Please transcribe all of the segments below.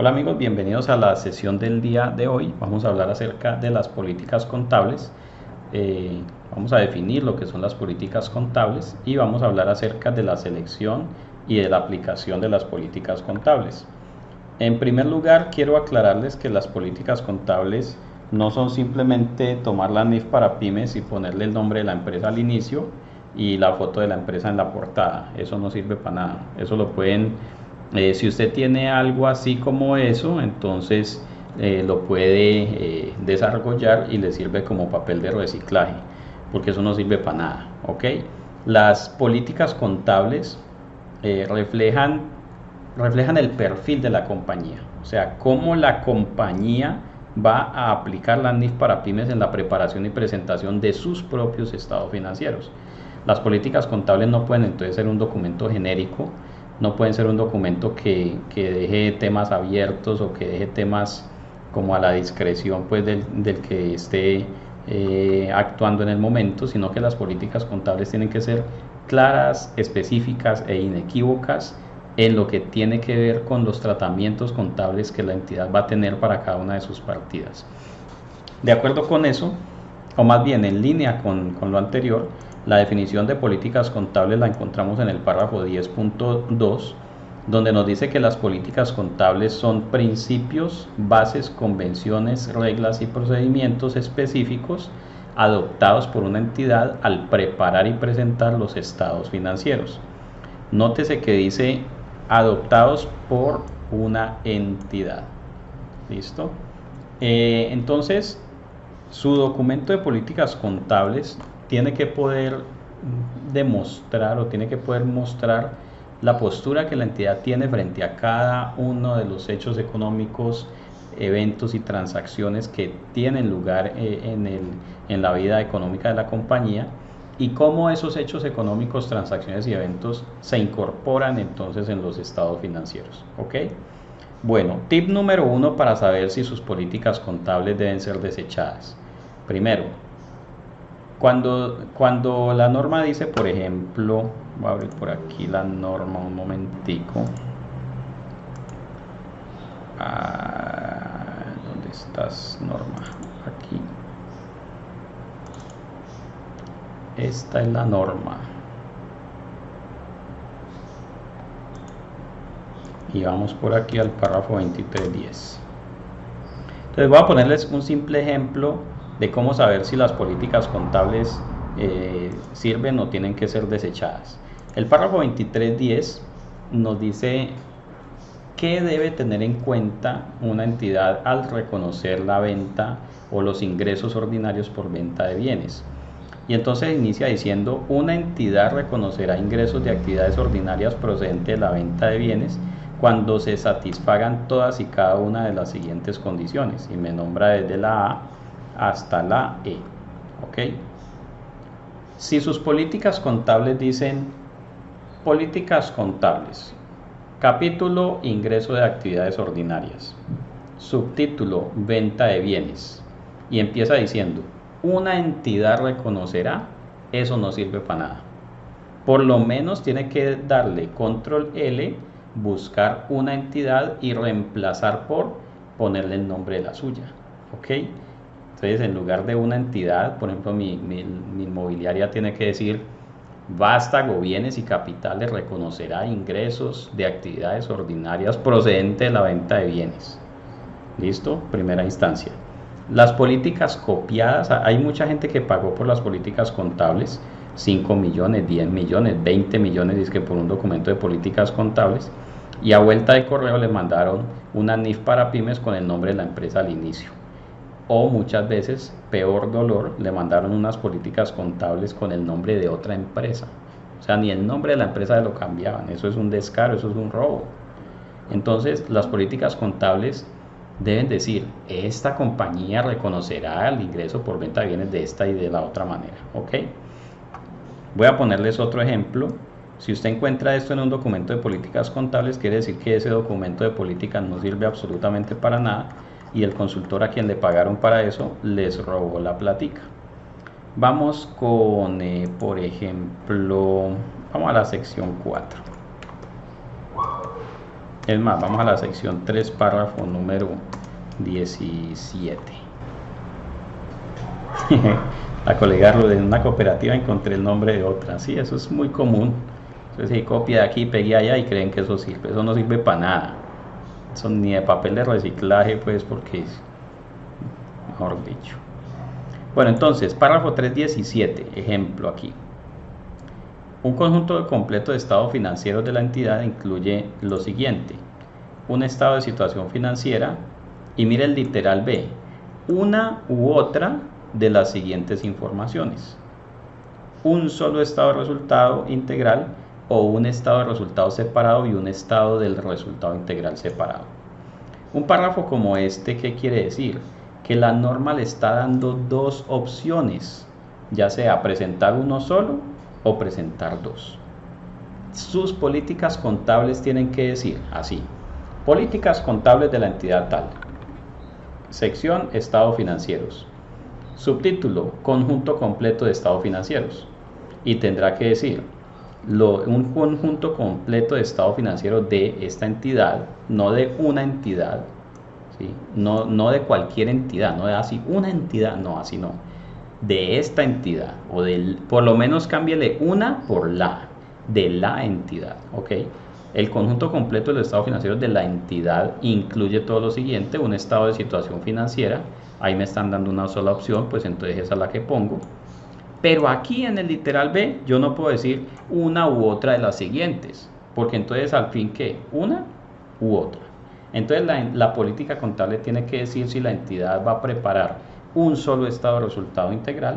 Hola amigos, bienvenidos a la sesión del día de hoy. Vamos a hablar acerca de las políticas contables. Vamos a definir lo que son las políticas contables y vamos a hablar acerca de la selección y de la aplicación de las políticas contables. En primer lugar, quiero aclararles que las políticas contables no son simplemente tomar la NIF para pymes y ponerle el nombre de la empresa al inicio y la foto de la empresa en la portada. Eso no sirve para nada. Eso lo pueden, si usted tiene algo así como eso, entonces lo puede desarrollar y le sirve como papel de reciclaje, porque eso no sirve para nada, ¿ok? Las políticas contables reflejan el perfil de la compañía, o sea, cómo la compañía va a aplicar la NIF para pymes en la preparación y presentación de sus propios estados financieros. Las políticas contables no pueden entonces ser un documento genérico, no pueden ser un documento que deje temas abiertos o que deje temas como a la discreción pues del que esté actuando en el momento, sino que las políticas contables tienen que ser claras, específicas e inequívocas en lo que tiene que ver con los tratamientos contables que la entidad va a tener para cada una de sus partidas. De acuerdo con eso, o más bien en línea con lo anterior, la definición de políticas contables la encontramos en el párrafo 10.2, donde nos dice que las políticas contables son principios, bases, convenciones, reglas y procedimientos específicos adoptados por una entidad al preparar y presentar los estados financieros. Nótese que dice adoptados por una entidad. ¿Listo? Entonces, su documento de políticas contables tiene que poder demostrar o tiene que poder mostrar la postura que la entidad tiene frente a cada uno de los hechos económicos, eventos y transacciones que tienen lugar en la vida económica de la compañía, y cómo esos hechos económicos, transacciones y eventos se incorporan entonces en los estados financieros. ¿Ok? Bueno, tip número 1 para saber si sus políticas contables deben ser desechadas. Primero, cuando la norma dice, por ejemplo, voy a abrir por aquí la norma un momentico. ¿Dónde estás, norma? Aquí. Esta es la norma. Y vamos por aquí al párrafo 23.10. Entonces voy a ponerles un simple ejemplo de cómo saber si las políticas contables sirven o tienen que ser desechadas. El párrafo 23.10 nos dice qué debe tener en cuenta una entidad al reconocer la venta o los ingresos ordinarios por venta de bienes. Y entonces inicia diciendo: una entidad reconocerá ingresos de actividades ordinarias procedentes de la venta de bienes cuando se satisfagan todas y cada una de las siguientes condiciones, y me nombra desde la A hasta la E. ¿Ok? Si sus políticas contables dicen políticas contables, capítulo ingreso de actividades ordinarias, subtítulo venta de bienes, y empieza diciendo una entidad reconocerá, eso no sirve para nada. Por lo menos tiene que darle control L, buscar una entidad y reemplazar por ponerle el nombre de la suya. ¿Ok? Entonces, en lugar de una entidad, por ejemplo, mi inmobiliaria tiene que decir Vástago Bienes y Capitales reconocerá ingresos de actividades ordinarias procedentes de la venta de bienes. ¿Listo? Primera instancia. Las políticas copiadas, hay mucha gente que pagó por las políticas contables, 5 millones, 10 millones, 20 millones, dice que por un documento de políticas contables, y a vuelta de correo le mandaron una NIF para pymes con el nombre de la empresa al inicio. O muchas veces, peor dolor, le mandaron unas políticas contables con el nombre de otra empresa. O sea, ni el nombre de la empresa lo cambiaban. Eso es un descaro, eso es un robo. Entonces, las políticas contables deben decir: esta compañía reconocerá el ingreso por venta de bienes de esta y de la otra manera. ¿Ok? Voy a ponerles otro ejemplo. Si usted encuentra esto en un documento de políticas contables, quiere decir que ese documento de políticas no sirve absolutamente para nada y el consultor a quien le pagaron para eso les robó la plática. Vamos con, por ejemplo, vamos a la sección 4. Es más, vamos a la sección 3, párrafo número 17. La colega Ruth, en una cooperativa encontré el nombre de otra. Sí, eso es muy común. Entonces, si copia de aquí, pegué allá y creen que eso sirve. Eso no sirve para nada. Eso ni de papel de reciclaje, pues, porque es, mejor dicho. Bueno, entonces, párrafo 3.17, ejemplo aquí. Un conjunto completo de estados financieros de la entidad incluye lo siguiente: un estado de situación financiera, y mire el literal B, una u otra de las siguientes informaciones: un solo estado de resultado integral o un estado de resultado separado y un estado del resultado integral separado. Un párrafo como este, ¿qué quiere decir? Que la norma le está dando dos opciones, ya sea presentar uno solo o presentar dos. Sus políticas contables tienen que decir así: políticas contables de la entidad tal, sección estados financieros, subtítulo conjunto completo de estados financieros, y tendrá que decir un conjunto completo de estados financieros de esta entidad, no de una entidad, ¿sí? No de cualquier entidad, no de así una entidad, no, así no, de esta entidad, o por lo menos cámbiale una por de la entidad, ¿ok? El conjunto completo de los estados financieros de la entidad incluye todo lo siguiente: un estado de situación financiera. Ahí me están dando una sola opción, pues entonces esa es la que pongo. Pero aquí en el literal B yo no puedo decir una u otra de las siguientes, porque entonces al fin, ¿qué? Una u otra. Entonces la política contable tiene que decir si la entidad va a preparar un solo estado de resultado integral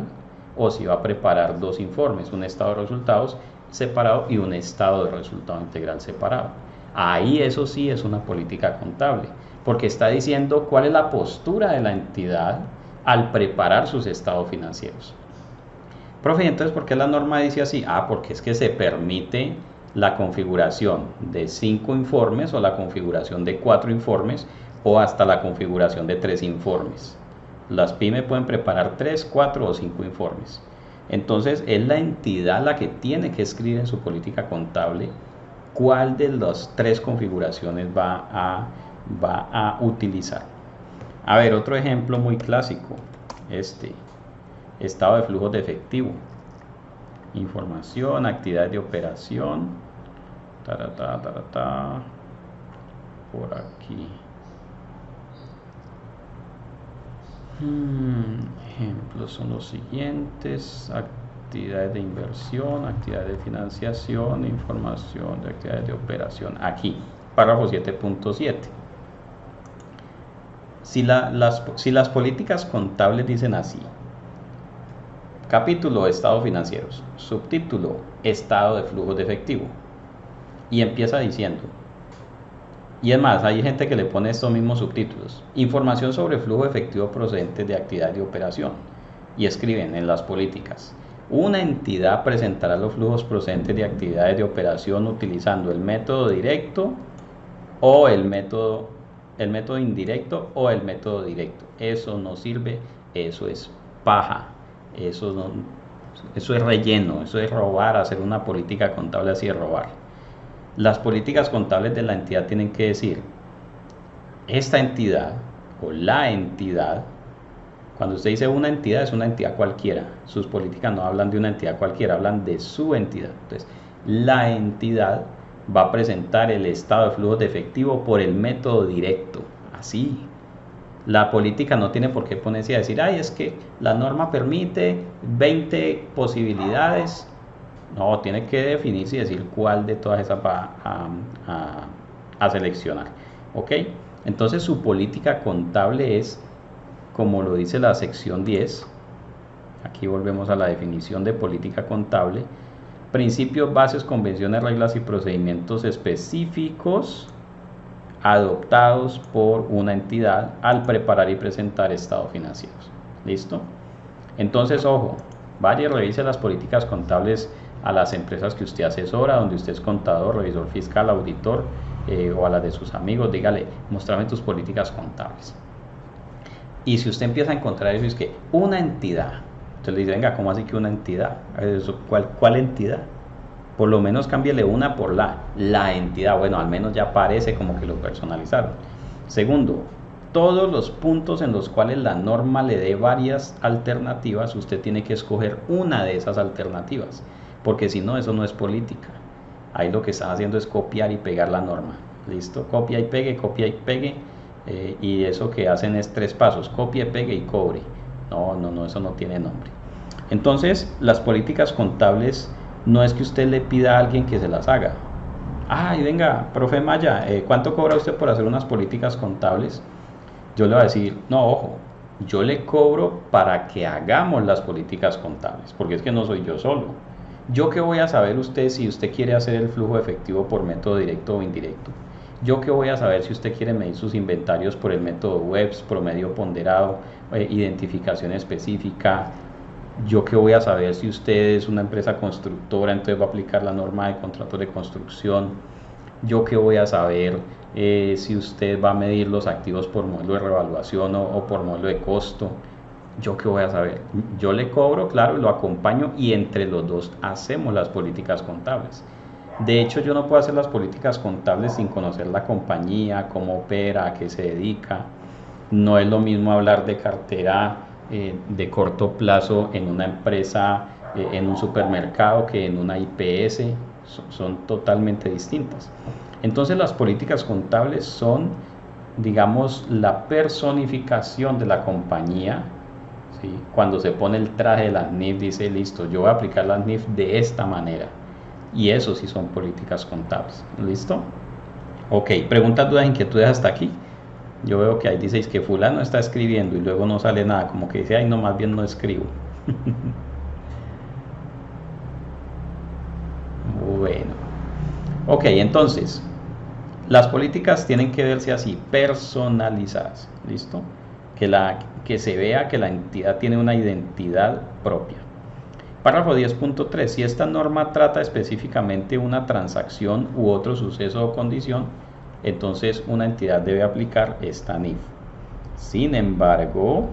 o si va a preparar dos informes: un estado de resultados separado y un estado de resultado integral separado. Ahí eso sí es una política contable, porque está diciendo cuál es la postura de la entidad al preparar sus estados financieros. Profe, entonces, ¿por qué la norma dice así? Porque es que se permite la configuración de 5 informes o la configuración de 4 informes o hasta la configuración de 3 informes. Las pymes pueden preparar 3, 4 o 5 informes. Entonces, es la entidad la que tiene que escribir en su política contable cuál de las 3 configuraciones va a utilizar. A ver, otro ejemplo muy clásico, estado de flujos de efectivo, información, actividades de operación, por aquí. Ejemplos son los siguientes: actividades de inversión, actividades de financiación, información de actividades de operación. Aquí, párrafo 7.7. Si las políticas contables dicen así: capítulo estados financieros, subtítulo estado de flujos de efectivo, y empieza diciendo, y es más, hay gente que le pone estos mismos subtítulos: información sobre flujo efectivo procedente de actividad de operación, y escriben en las políticas: una entidad presentará los flujos procedentes de actividades de operación utilizando el método directo o el método indirecto o el método directo. Eso no sirve, eso es paja. Eso es relleno, eso es robar. Hacer una política contable así es robar. Las políticas contables de la entidad tienen que decir: esta entidad o la entidad. Cuando usted dice una entidad, es una entidad cualquiera. Sus políticas no hablan de una entidad cualquiera, hablan de su entidad. Entonces, la entidad va a presentar el estado de flujos de efectivo por el método directo, así. La política no tiene por qué ponerse a decir: ay, es que la norma permite 20 posibilidades. No, tiene que definirse y decir cuál de todas esas va a seleccionar. ¿Ok? Entonces su política contable es, como lo dice la sección 10, aquí volvemos a la definición de política contable: principios, bases, convenciones, reglas y procedimientos específicos adoptados por una entidad al preparar y presentar estados financieros. ¿Listo? Entonces, ojo, vaya y revise las políticas contables a las empresas que usted asesora, donde usted es contador, revisor fiscal, auditor, o a las de sus amigos. Dígale: mostrame tus políticas contables. Y si usted empieza a encontrar eso, es que una entidad, entonces le dice: venga, ¿cómo así que una entidad? ¿Cuál entidad? Por lo menos cámbiele una por la entidad. Bueno, al menos ya parece como que lo personalizaron. Segundo, todos los puntos en los cuales la norma le dé varias alternativas, usted tiene que escoger una de esas alternativas, porque si no, eso no es política. Ahí lo que están haciendo es copiar y pegar la norma. ¿Listo? Copia y pegue, y eso que hacen es 3 pasos: copie, pegue y cobre. No, eso no tiene nombre. Entonces, las políticas contables no es que usted le pida a alguien que se las haga. Ay, venga, profe Maya, ¿cuánto cobra usted por hacer unas políticas contables? Yo le voy a decir, no, ojo, yo le cobro para que hagamos las políticas contables, porque es que no soy yo solo. ¿Yo qué voy a saber usted si usted quiere hacer el flujo efectivo por método directo o indirecto? ¿Yo qué voy a saber si usted quiere medir sus inventarios por el método WEBS, promedio ponderado, identificación específica? ¿Yo qué voy a saber si usted es una empresa constructora, entonces va a aplicar la norma de contratos de construcción? ¿Yo qué voy a saber si usted va a medir los activos por modelo de revaluación o por modelo de costo? ¿Yo qué voy a saber? Yo le cobro, claro, lo acompaño y entre los dos hacemos las políticas contables. De hecho, yo no puedo hacer las políticas contables sin conocer la compañía, cómo opera, a qué se dedica. No es lo mismo hablar de cartera de corto plazo en una empresa, en un supermercado, que en una IPS. Son totalmente distintas. Entonces, las políticas contables son, digamos, la personificación de la compañía. ¿Sí? Cuando se pone el traje de las NIF, dice, listo, yo voy a aplicar las NIF de esta manera. Y eso sí son políticas contables. ¿Listo? Ok, preguntas, dudas, inquietudes hasta aquí. Yo veo que ahí dice que fulano está escribiendo y luego no sale nada, como que dice, ay, no, más bien no escribo. Bueno, ok, entonces, las políticas tienen que verse así, personalizadas. ¿Listo? Que se vea que la entidad tiene una identidad propia. Párrafo 10.3. Si esta norma trata específicamente una transacción u otro suceso o condición, entonces una entidad debe aplicar esta NIF. Sin embargo,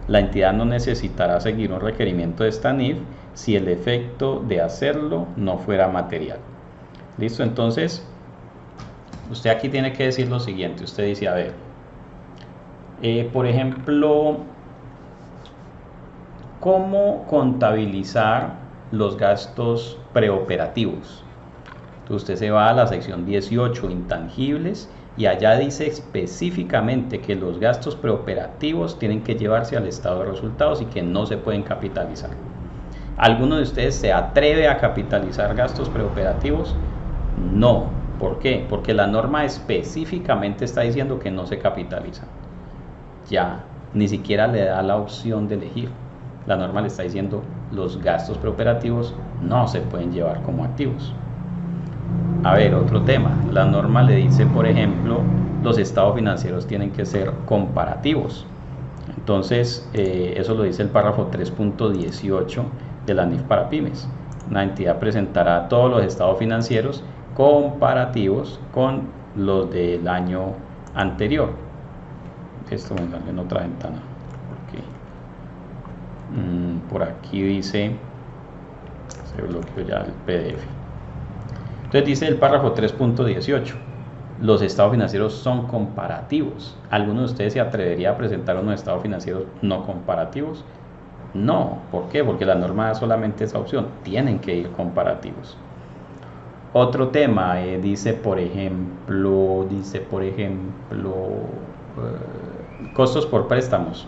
la entidad no necesitará seguir un requerimiento de esta NIF si el efecto de hacerlo no fuera material. ¿Listo? Entonces, usted aquí tiene que decir lo siguiente. Usted dice, a ver, por ejemplo, ¿cómo contabilizar los gastos preoperativos? Entonces usted se va a la sección 18, intangibles, y allá dice específicamente que los gastos preoperativos tienen que llevarse al estado de resultados y que no se pueden capitalizar. ¿Alguno de ustedes se atreve a capitalizar gastos preoperativos? No. ¿Por qué? Porque la norma específicamente está diciendo que no se capitalizan. Ya, ni siquiera le da la opción de elegir. La norma le está diciendo los gastos preoperativos no se pueden llevar como activos. A ver, otro tema. La norma le dice, por ejemplo, los estados financieros tienen que ser comparativos. Entonces, eso lo dice el párrafo 3.18 de la NIF para pymes. Una entidad presentará todos los estados financieros comparativos con los del año anterior. Esto me sale en otra ventana. Por aquí dice, se bloqueó ya el PDF. Entonces dice el párrafo 3.18, los estados financieros son comparativos. ¿Alguno de ustedes se atrevería a presentar unos estados financieros no comparativos? No. ¿Por qué? Porque la norma da solamente esa opción. Tienen que ir comparativos. Otro tema, dice por ejemplo, costos por préstamos,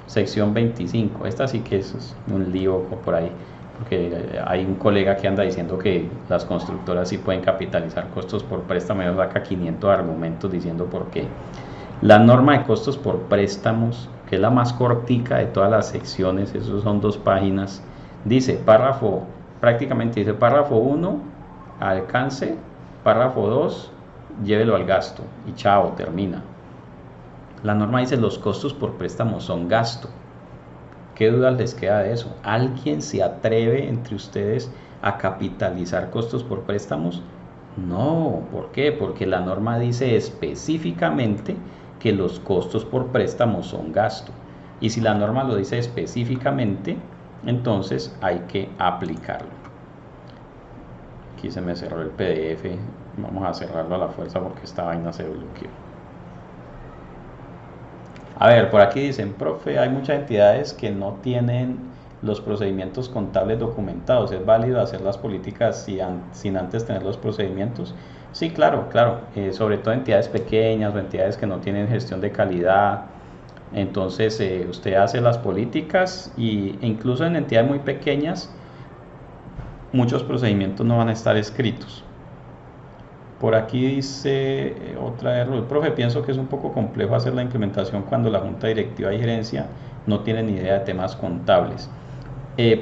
sección 25. Esta sí que es un lío por ahí, porque hay un colega que anda diciendo que las constructoras sí pueden capitalizar costos por préstamo, y saca 500 argumentos diciendo por qué. La norma de costos por préstamos, que es la más cortica de todas las secciones, esos son 2 páginas, dice prácticamente dice párrafo 1, alcance, párrafo 2, llévelo al gasto, y chao, termina. La norma dice los costos por préstamo son gasto. ¿Qué dudas les queda de eso? ¿Alguien se atreve entre ustedes a capitalizar costos por préstamos? No. ¿Por qué? Porque la norma dice específicamente que los costos por préstamos son gasto. Y si la norma lo dice específicamente, entonces hay que aplicarlo. aquí se me cerró el PDF. Vamos a cerrarlo a la fuerza porque esta vaina se bloqueó. A ver, por aquí dicen, profe, hay muchas entidades que no tienen los procedimientos contables documentados. ¿Es válido hacer las políticas sin antes tener los procedimientos? Sí, claro, claro. Sobre todo entidades pequeñas o entidades que no tienen gestión de calidad. Entonces, usted hace las políticas e incluso en entidades muy pequeñas, muchos procedimientos no van a estar escritos. Por aquí dice otra error, profe, pienso que es un poco complejo hacer la implementación cuando la junta directiva y gerencia no tienen ni idea de temas contables.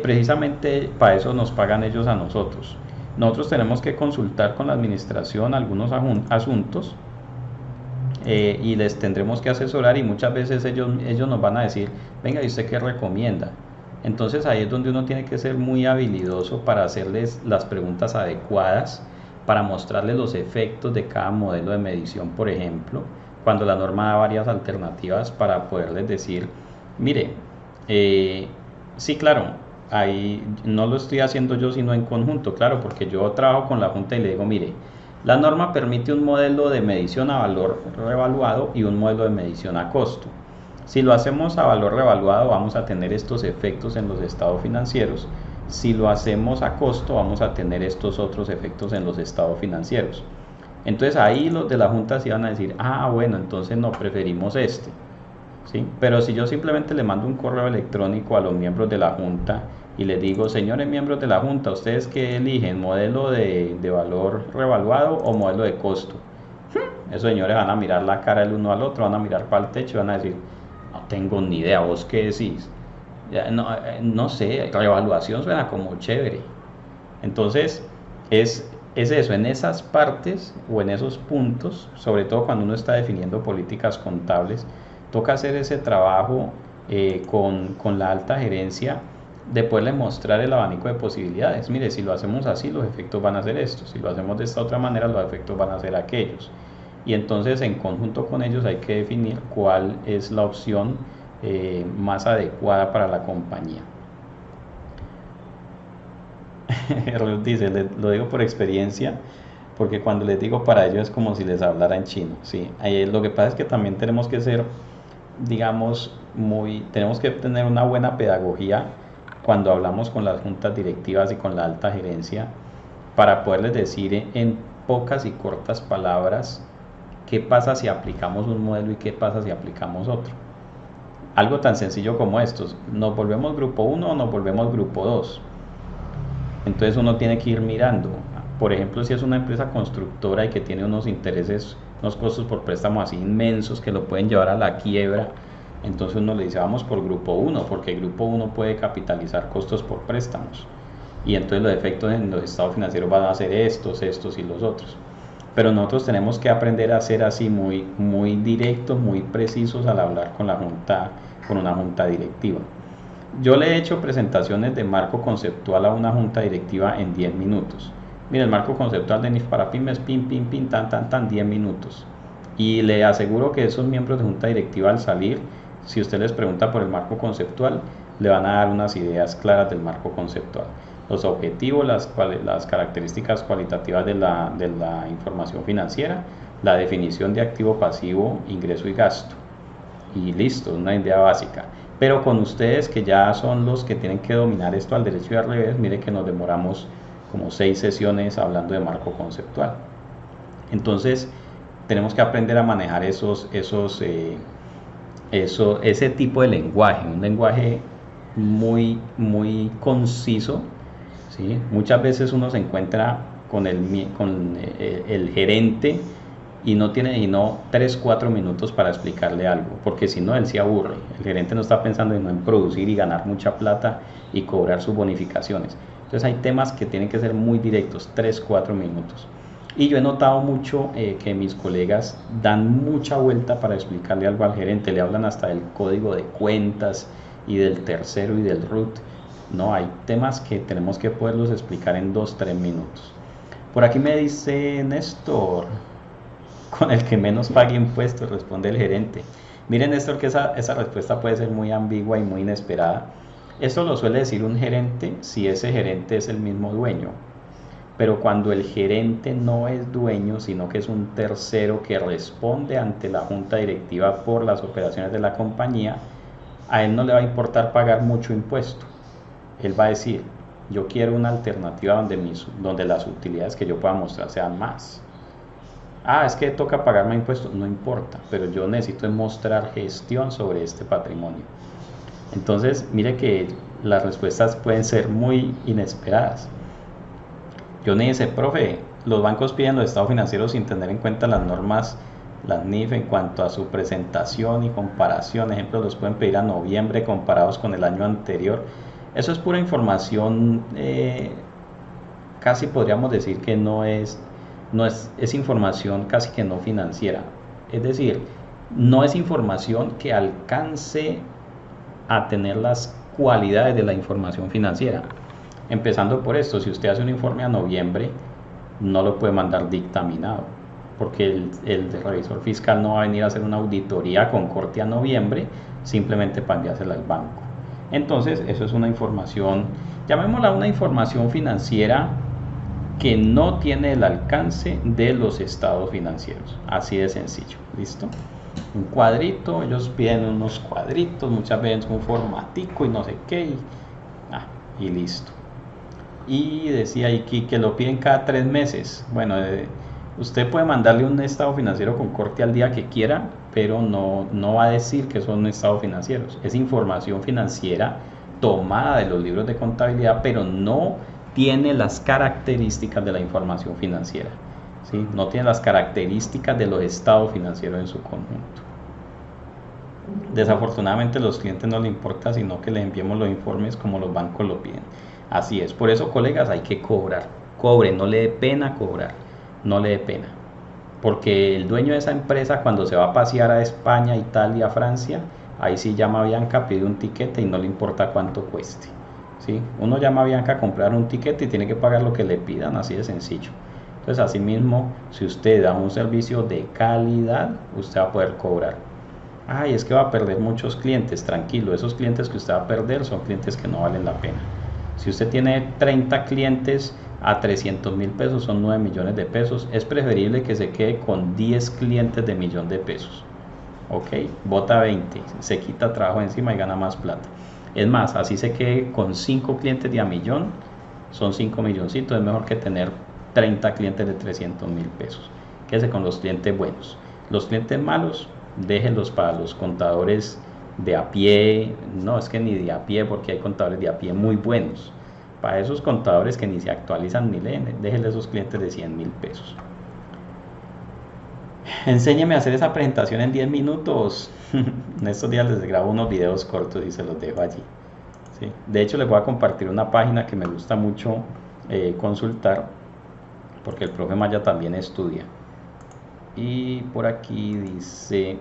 Precisamente para eso nos pagan ellos a nosotros. Nosotros tenemos que consultar con la administración algunos asuntos y les tendremos que asesorar y muchas veces ellos nos van a decir, venga, ¿y usted qué recomienda? Entonces ahí es donde uno tiene que ser muy habilidoso para hacerles las preguntas adecuadas, para mostrarles los efectos de cada modelo de medición, por ejemplo, cuando la norma da varias alternativas para poderles decir, mire, sí, claro, ahí no lo estoy haciendo yo sino en conjunto, claro, porque yo trabajo con la junta y le digo, mire, la norma permite un modelo de medición a valor revaluado y un modelo de medición a costo. Si lo hacemos a valor revaluado vamos a tener estos efectos en los estados financieros. Si lo hacemos a costo vamos a tener estos otros efectos en los estados financieros. Entonces ahí los de la junta sí van a decir, ah, bueno, entonces no, preferimos este. ¿Sí? Pero si yo simplemente le mando un correo electrónico a los miembros de la junta y les digo, señores miembros de la junta, ¿ustedes qué eligen? ¿Modelo de valor revaluado o modelo de costo? Esos señores van a mirar la cara el uno al otro, van a mirar para el techo y van a decir, no tengo ni idea, ¿vos qué decís? No sé, revaluación suena como chévere. Entonces, es eso, en esas partes o en esos puntos, sobre todo cuando uno está definiendo políticas contables, toca hacer ese trabajo con la alta gerencia de poderle mostrar el abanico de posibilidades. Mire, si lo hacemos así, los efectos van a ser estos. Si lo hacemos de esta otra manera, los efectos van a ser aquellos. Y entonces, en conjunto con ellos, hay que definir cuál es la opción más adecuada para la compañía. Dice, lo digo por experiencia, porque cuando les digo para ellos es como si les hablara en chino. ¿Sí? Lo que pasa es que también tenemos que ser, digamos, tenemos que tener una buena pedagogía cuando hablamos con las juntas directivas y con la alta gerencia para poderles decir en pocas y cortas palabras qué pasa si aplicamos un modelo y qué pasa si aplicamos otro. Algo tan sencillo como estos, ¿nos volvemos grupo 1 o nos volvemos grupo 2? Entonces uno tiene que ir mirando. Por ejemplo, si es una empresa constructora y que tiene unos intereses, unos costos por préstamo así inmensos que lo pueden llevar a la quiebra, entonces uno le dice vamos por grupo 1, porque el grupo 1 puede capitalizar costos por préstamos. Y entonces los efectos en los estados financieros van a ser estos y los otros. Pero nosotros tenemos que aprender a ser así muy directos, muy precisos al hablar con una junta directiva. Yo le he hecho presentaciones de marco conceptual a una junta directiva en 10 minutos. Mire, el marco conceptual de NIF para pymes, pin, 10 minutos. Y le aseguro que esos miembros de junta directiva al salir, si usted les pregunta por el marco conceptual, le van a dar unas ideas claras del marco conceptual. Los objetivos, las características cualitativas de la información financiera, la definición de activo pasivo, ingreso y gasto. Y listo, una idea básica. Pero con ustedes que ya son los que tienen que dominar esto al derecho y al revés, mire que nos demoramos como 6 sesiones hablando de marco conceptual. Entonces tenemos que aprender a manejar ese tipo de lenguaje, un lenguaje muy conciso. ¿Sí? Muchas veces uno se encuentra con el gerente y no tiene 3-4 minutos para explicarle algo, porque si no él se aburre. El gerente no está pensando en producir y ganar mucha plata y cobrar sus bonificaciones. Entonces hay temas que tienen que ser muy directos, 3-4 minutos. Y yo he notado mucho que mis colegas dan mucha vuelta para explicarle algo al gerente, le hablan hasta del código de cuentas y del tercero y del RUT. No, hay temas que tenemos que poderlos explicar en 2-3 minutos. Por aquí me dice Néstor, con el que menos pague impuestos, responde el gerente. Miren, Néstor, que esa respuesta puede ser muy ambigua y muy inesperada. Esto lo suele decir un gerente si ese gerente es el mismo dueño. Pero cuando el gerente no es dueño, sino que es un tercero que responde ante la junta directiva por las operaciones de la compañía, a él no le va a importar pagar mucho impuesto. Él va a decir, yo quiero una alternativa donde las utilidades que yo pueda mostrar sean más. Es que toca pagar más impuestos, no importa, pero yo necesito mostrar gestión sobre este patrimonio. Entonces, mire que las respuestas pueden ser muy inesperadas. Yo ni dice, profe, los bancos piden los estados financieros sin tener en cuenta las normas, las NIF en cuanto a su presentación y comparación. Ejemplo, los pueden pedir a noviembre comparados con el año anterior. Eso es pura información, casi podríamos decir que es información casi que no financiera. Es decir, no es información que alcance a tener las cualidades de la información financiera. Empezando por esto, si usted hace un informe a noviembre, no lo puede mandar dictaminado, porque el revisor fiscal no va a venir a hacer una auditoría con corte a noviembre simplemente para enviársela al banco. Entonces, eso es una información, llamémosla una información financiera que no tiene el alcance de los estados financieros. Así de sencillo. ¿Listo? Un cuadrito, ellos piden unos cuadritos, muchas veces un formatico y no sé qué, y listo. Y decía aquí que lo piden cada 3 meses. Bueno, usted puede mandarle un estado financiero con corte al día que quiera, pero no va a decir que son estados financieros. Es información financiera tomada de los libros de contabilidad, pero no tiene las características de la información financiera, ¿sí? No tiene las características de los estados financieros en su conjunto. Desafortunadamente a los clientes no les importa, sino que les enviemos los informes como los bancos lo piden. Así es, por eso, colegas, hay que cobrar. Cobre, no le dé pena cobrar, no le dé pena. Porque el dueño de esa empresa, cuando se va a pasear a España, Italia, Francia, ahí sí llama a Bianca, pide un tiquete y no le importa cuánto cueste. ¿Sí? Uno llama a Bianca a comprar un tiquete y tiene que pagar lo que le pidan, así de sencillo. Entonces, asimismo, si usted da un servicio de calidad, usted va a poder cobrar. Es que va a perder muchos clientes. Tranquilo, esos clientes que usted va a perder son clientes que no valen la pena. Si usted tiene 30 clientes a 300.000 pesos, son 9 millones de pesos, es preferible que se quede con 10 clientes de millón de pesos. Ok, bota 20, se quita trabajo encima y gana más plata. Es más, así se quede con 5 clientes de a millón, son 5 milloncitos, es mejor que tener 30 clientes de 300.000 pesos. Quédese con los clientes buenos. Los clientes malos, déjenlos para los contadores de a pie. No, es que ni de a pie, porque hay contadores de a pie muy buenos. Para esos contadores que ni se actualizan ni leen, déjenle esos clientes de 100.000 pesos. Enséñeme a hacer esa presentación en 10 minutos. En estos días les grabo unos videos cortos y se los dejo allí. ¿Sí? De hecho, les voy a compartir una página que me gusta mucho consultar, porque el profe Maya también estudia. Y por aquí dice,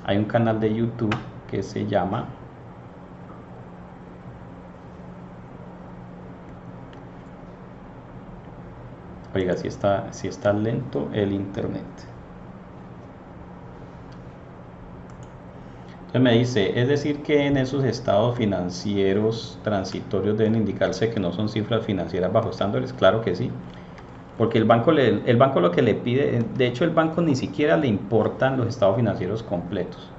hay un canal de YouTube que se llama Oiga, si está lento el internet. Entonces me dice, es decir que en esos estados financieros transitorios deben indicarse que no son cifras financieras bajo estándares. Claro que sí, porque el banco lo que le pide, de hecho el banco ni siquiera le importan los estados financieros completos.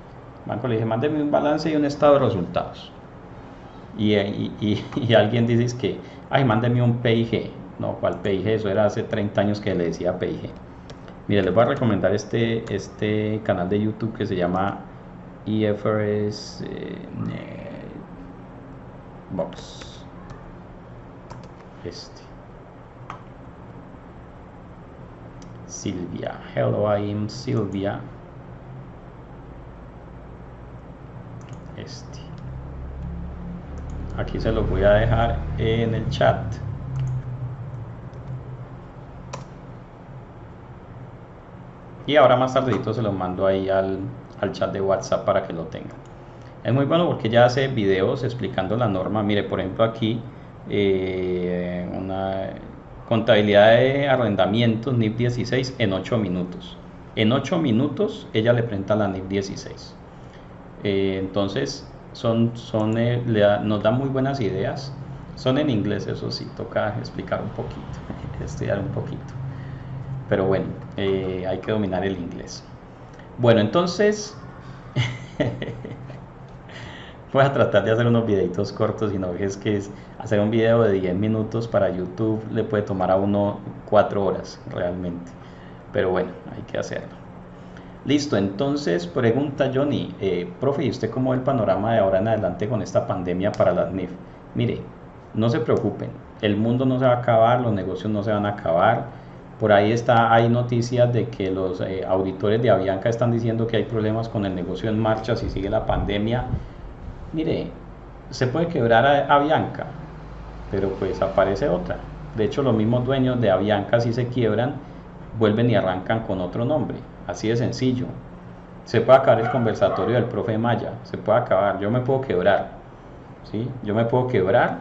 El banco le dice, mándeme un balance y un estado de resultados. Y alguien dice que, mándeme un PIG. No, ¿cuál PIG? Eso era hace 30 años que le decía PIG. Mire, les voy a recomendar este canal de YouTube que se llama IFRS Box. Silvia. Hello, I am Silvia. Aquí se los voy a dejar en el chat. Y ahora más tardecito se los mando ahí al chat de WhatsApp para que lo tengan. Es muy bueno porque ya hace videos explicando la norma. Mire, por ejemplo aquí, una contabilidad de arrendamientos NIF 16 en 8 minutos. En 8 minutos ella le presenta la NIF 16. Entonces nos da muy buenas ideas. Son en inglés, eso sí, toca explicar un poquito, estudiar un poquito. Pero bueno, hay que dominar el inglés. Bueno, entonces voy a tratar de hacer unos videitos cortos, y no es que hacer un video de 10 minutos para YouTube le puede tomar a uno 4 horas realmente. Pero bueno, hay que hacerlo. Listo, entonces pregunta Johnny, profe, ¿y usted cómo ve el panorama de ahora en adelante con esta pandemia para las NIF? Mire, no se preocupen, el mundo no se va a acabar, los negocios no se van a acabar. Por ahí hay noticias de que los auditores de Avianca están diciendo que hay problemas con el negocio en marcha si sigue la pandemia. Mire, se puede quebrar a Avianca, pero pues aparece otra. De hecho, los mismos dueños de Avianca, si se quiebran, vuelven y arrancan con otro nombre. Así de sencillo. Se puede acabar el conversatorio del profe Maya, se puede acabar, yo me puedo quebrar, ¿sí? Yo me puedo quebrar,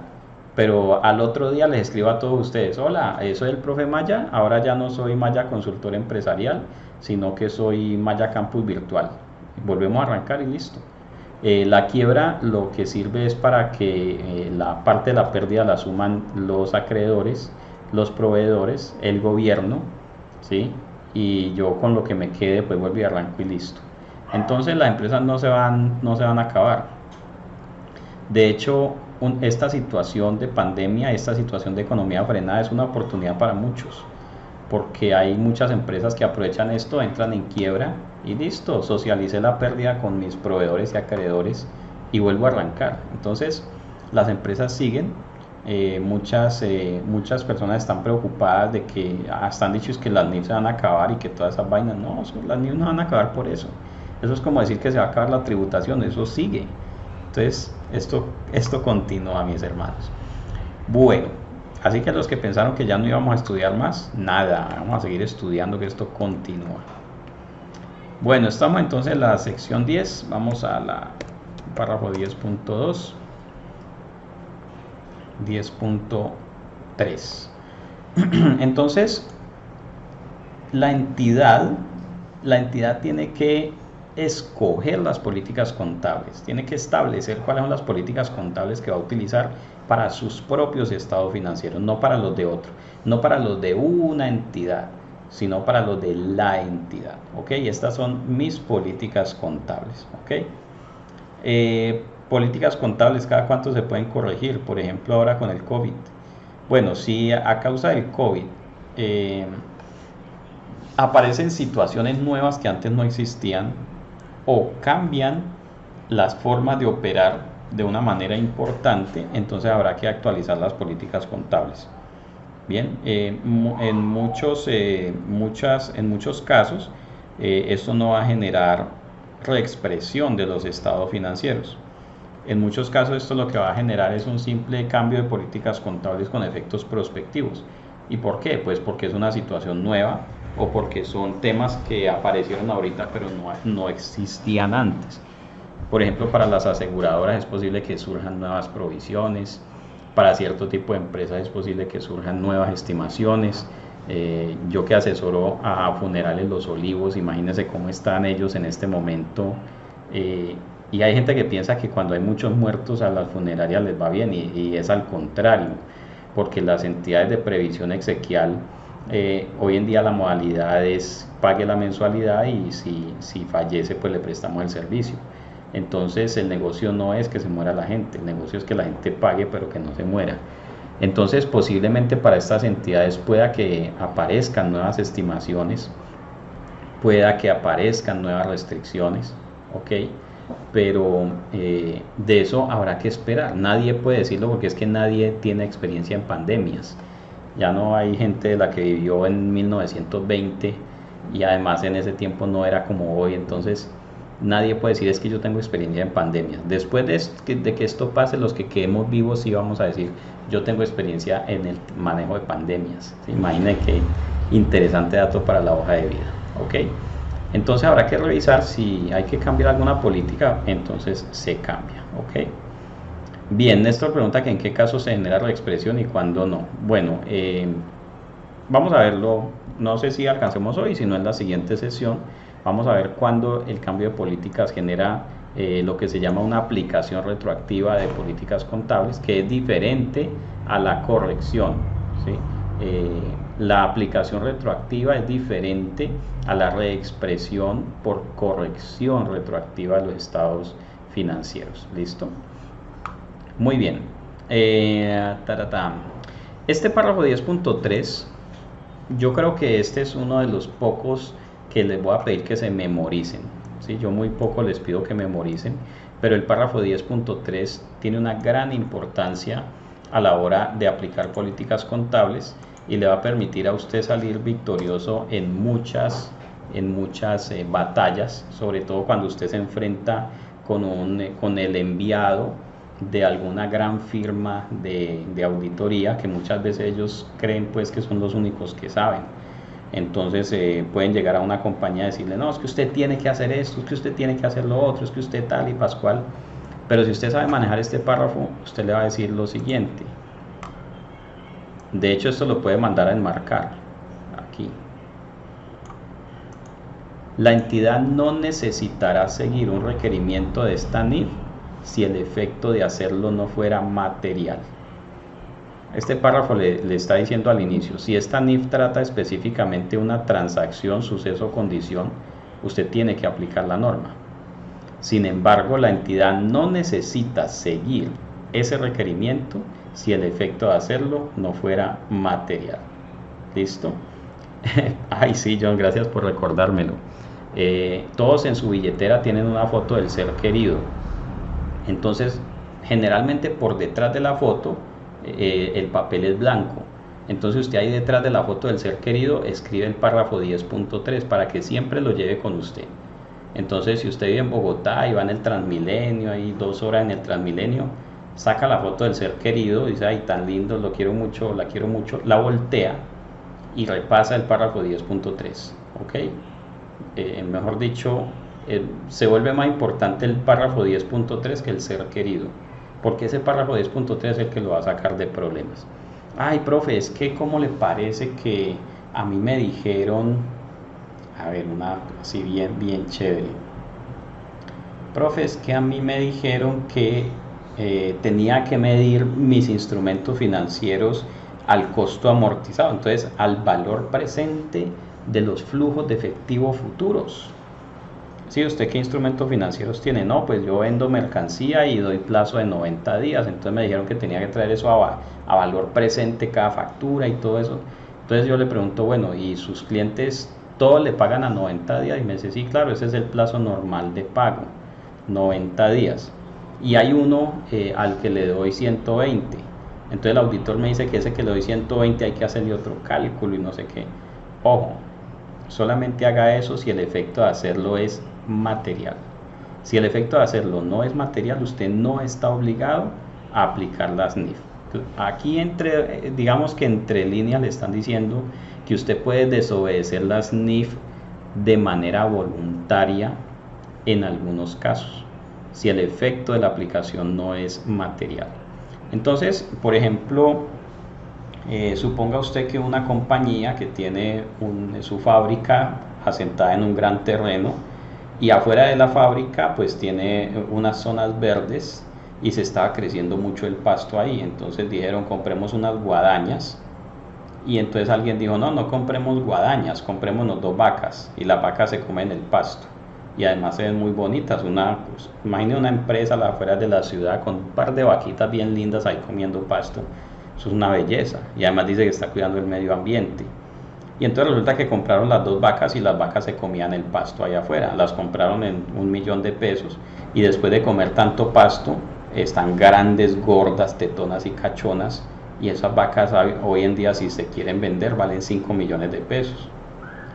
pero al otro día les escribo a todos ustedes: hola, soy el profe Maya, ahora ya no soy Maya Consultor Empresarial, sino que soy Maya Campus Virtual. Volvemos a arrancar y listo. La quiebra lo que sirve es para que la parte de la pérdida la asuman los acreedores, los proveedores, el gobierno, ¿sí? Y yo con lo que me quede pues vuelvo y arranco y listo. Entonces las empresas no se van a acabar. De hecho, esta situación de pandemia, esta situación de economía frenada es una oportunidad para muchos, porque hay muchas empresas que aprovechan esto, entran en quiebra y listo, socialicé la pérdida con mis proveedores y acreedores y vuelvo a arrancar. Entonces las empresas siguen. Muchas personas están preocupadas de que están dichos que las NIF se van a acabar y que todas esas vainas. No, las NIF no van a acabar por eso. Eso es como decir que se va a acabar la tributación, eso sigue. Entonces esto continúa, mis hermanos. Bueno, así que los que pensaron que ya no íbamos a estudiar más, nada, vamos a seguir estudiando, que esto continúa. Bueno, estamos entonces en la sección 10, vamos a la párrafo 10.2. 10.3. Entonces, la entidad tiene que escoger las políticas contables, tiene que establecer cuáles son las políticas contables que va a utilizar para sus propios estados financieros, no para los de otro, no para los de una entidad, sino para los de la entidad. ¿Ok? Estas son mis políticas contables. ¿Ok? Políticas contables, ¿cada cuánto se pueden corregir? Por ejemplo, ahora con el COVID. Bueno, si a causa del COVID aparecen situaciones nuevas que antes no existían, o cambian las formas de operar de una manera importante, entonces habrá que actualizar las políticas contables. Bien, en muchos casos esto no va a generar reexpresión de los estados financieros. En muchos casos esto lo que va a generar es un simple cambio de políticas contables con efectos prospectivos. ¿Y por qué? Pues porque es una situación nueva o porque son temas que aparecieron ahorita pero no existían antes. Por ejemplo, para las aseguradoras es posible que surjan nuevas provisiones, para cierto tipo de empresas es posible que surjan nuevas estimaciones. Yo que asesoro a funerales Los Olivos, imagínense cómo están ellos en este momento. Y hay gente que piensa que cuando hay muchos muertos a las funerarias les va bien, y es al contrario, porque las entidades de previsión exequial, hoy en día la modalidad es pague la mensualidad y si fallece pues le prestamos el servicio. Entonces el negocio no es que se muera la gente, el negocio es que la gente pague pero que no se muera. Entonces posiblemente para estas entidades pueda que aparezcan nuevas estimaciones, pueda que aparezcan nuevas restricciones, ¿ok? Pero de eso habrá que esperar. Nadie puede decirlo porque es que nadie tiene experiencia en pandemias. Ya no hay gente de la que vivió en 1920 y además en ese tiempo no era como hoy. Entonces nadie puede decir es que yo tengo experiencia en pandemias. Después de que esto pase, los que quedemos vivos sí vamos a decir yo tengo experiencia en el manejo de pandemias. ¿Sí? Imaginen qué interesante dato para la hoja de vida. ¿Ok? Entonces habrá que revisar si hay que cambiar alguna política, entonces se cambia. ¿Ok? Bien, Néstor pregunta que en qué caso se genera reexpresión y cuándo no. Bueno, vamos a verlo, no sé si alcancemos hoy, sino en la siguiente sesión. Vamos a ver cuándo el cambio de políticas genera lo que se llama una aplicación retroactiva de políticas contables, que es diferente a la corrección, ¿sí? La aplicación retroactiva es diferente a la reexpresión por corrección retroactiva de los estados financieros. ¿Listo? Muy bien. Este párrafo 10.3, yo creo que este es uno de los pocos que les voy a pedir que se memoricen, ¿sí? Yo muy poco les pido que memoricen, pero el párrafo 10.3 tiene una gran importancia a la hora de aplicar políticas contables y le va a permitir a usted salir victorioso en muchas batallas, sobre todo cuando usted se enfrenta con el enviado de alguna gran firma de auditoría, que muchas veces ellos creen pues que son los únicos que saben. Entonces pueden llegar a una compañía y decirle, no, es que usted tiene que hacer esto, es que usted tiene que hacer lo otro, es que usted tal y pascual. Pero si usted sabe manejar este párrafo, usted le va a decir lo siguiente. De hecho, esto lo puede mandar a enmarcar aquí. La entidad no necesitará seguir un requerimiento de esta NIF si el efecto de hacerlo no fuera material. Este párrafo le está diciendo al inicio, si esta NIF trata específicamente una transacción, suceso o condición, usted tiene que aplicar la norma. Sin embargo, la entidad no necesita seguir ese requerimiento si el efecto de hacerlo no fuera material. ¿Listo? Ay, sí, John, gracias por recordármelo. Todos en su billetera tienen una foto del ser querido. Entonces, generalmente por detrás de la foto, el papel es blanco. Entonces usted ahí detrás de la foto del ser querido escribe el párrafo 10.3 para que siempre lo lleve con usted. Entonces, si usted vive en Bogotá y va en el Transmilenio, hay 2 horas en el Transmilenio, saca la foto del ser querido, dice, ay, tan lindo, lo quiero mucho, la quiero mucho, la voltea y repasa el párrafo 10.3, ¿ok? Mejor dicho, se vuelve más importante el párrafo 10.3 que el ser querido, porque ese párrafo 10.3 es el que lo va a sacar de problemas. Ay, profe, es que ¿cómo le parece que a mí me dijeron, a ver, una así bien chévere? Profe, es que a mí me dijeron que tenía que medir mis instrumentos financieros al costo amortizado, entonces al valor presente de los flujos de efectivo futuros. ¿Sí? ¿Usted qué instrumentos financieros tiene? No, pues yo vendo mercancía y doy plazo de 90 días, entonces me dijeron que tenía que traer eso a valor presente cada factura y todo eso. Entonces yo le pregunto, bueno, ¿y sus clientes todos le pagan a 90 días? Y me dice, sí, claro, ese es el plazo normal de pago, 90 días. Y hay uno al que le doy 120. Entonces el auditor me dice que ese que le doy 120 hay que hacerle otro cálculo y no sé qué. Ojo, solamente haga eso si el efecto de hacerlo es material. Si el efecto de hacerlo no es material, usted no está obligado a aplicar las NIF. Aquí digamos que entre líneas le están diciendo que usted puede desobedecer las NIF de manera voluntaria en algunos casos, si el efecto de la aplicación no es material. Entonces, por ejemplo, suponga usted que una compañía que tiene su fábrica asentada en un gran terreno y afuera de la fábrica pues tiene unas zonas verdes y se estaba creciendo mucho el pasto ahí. Entonces dijeron, compremos unas guadañas, y entonces alguien dijo, no compremos guadañas, comprémonos 2 vacas y las vacas se comen el pasto y además se ven muy bonitas. Pues, imagine una empresa a las afueras de la ciudad con un par de vaquitas bien lindas ahí comiendo pasto. Eso es una belleza, y además dice que está cuidando el medio ambiente. Y entonces resulta que compraron las 2 vacas y las vacas se comían el pasto allá afuera. Las compraron en 1.000.000 de pesos y después de comer tanto pasto están grandes, gordas, tetonas y cachonas, y esas vacas hoy en día, si se quieren vender, valen 5 millones de pesos.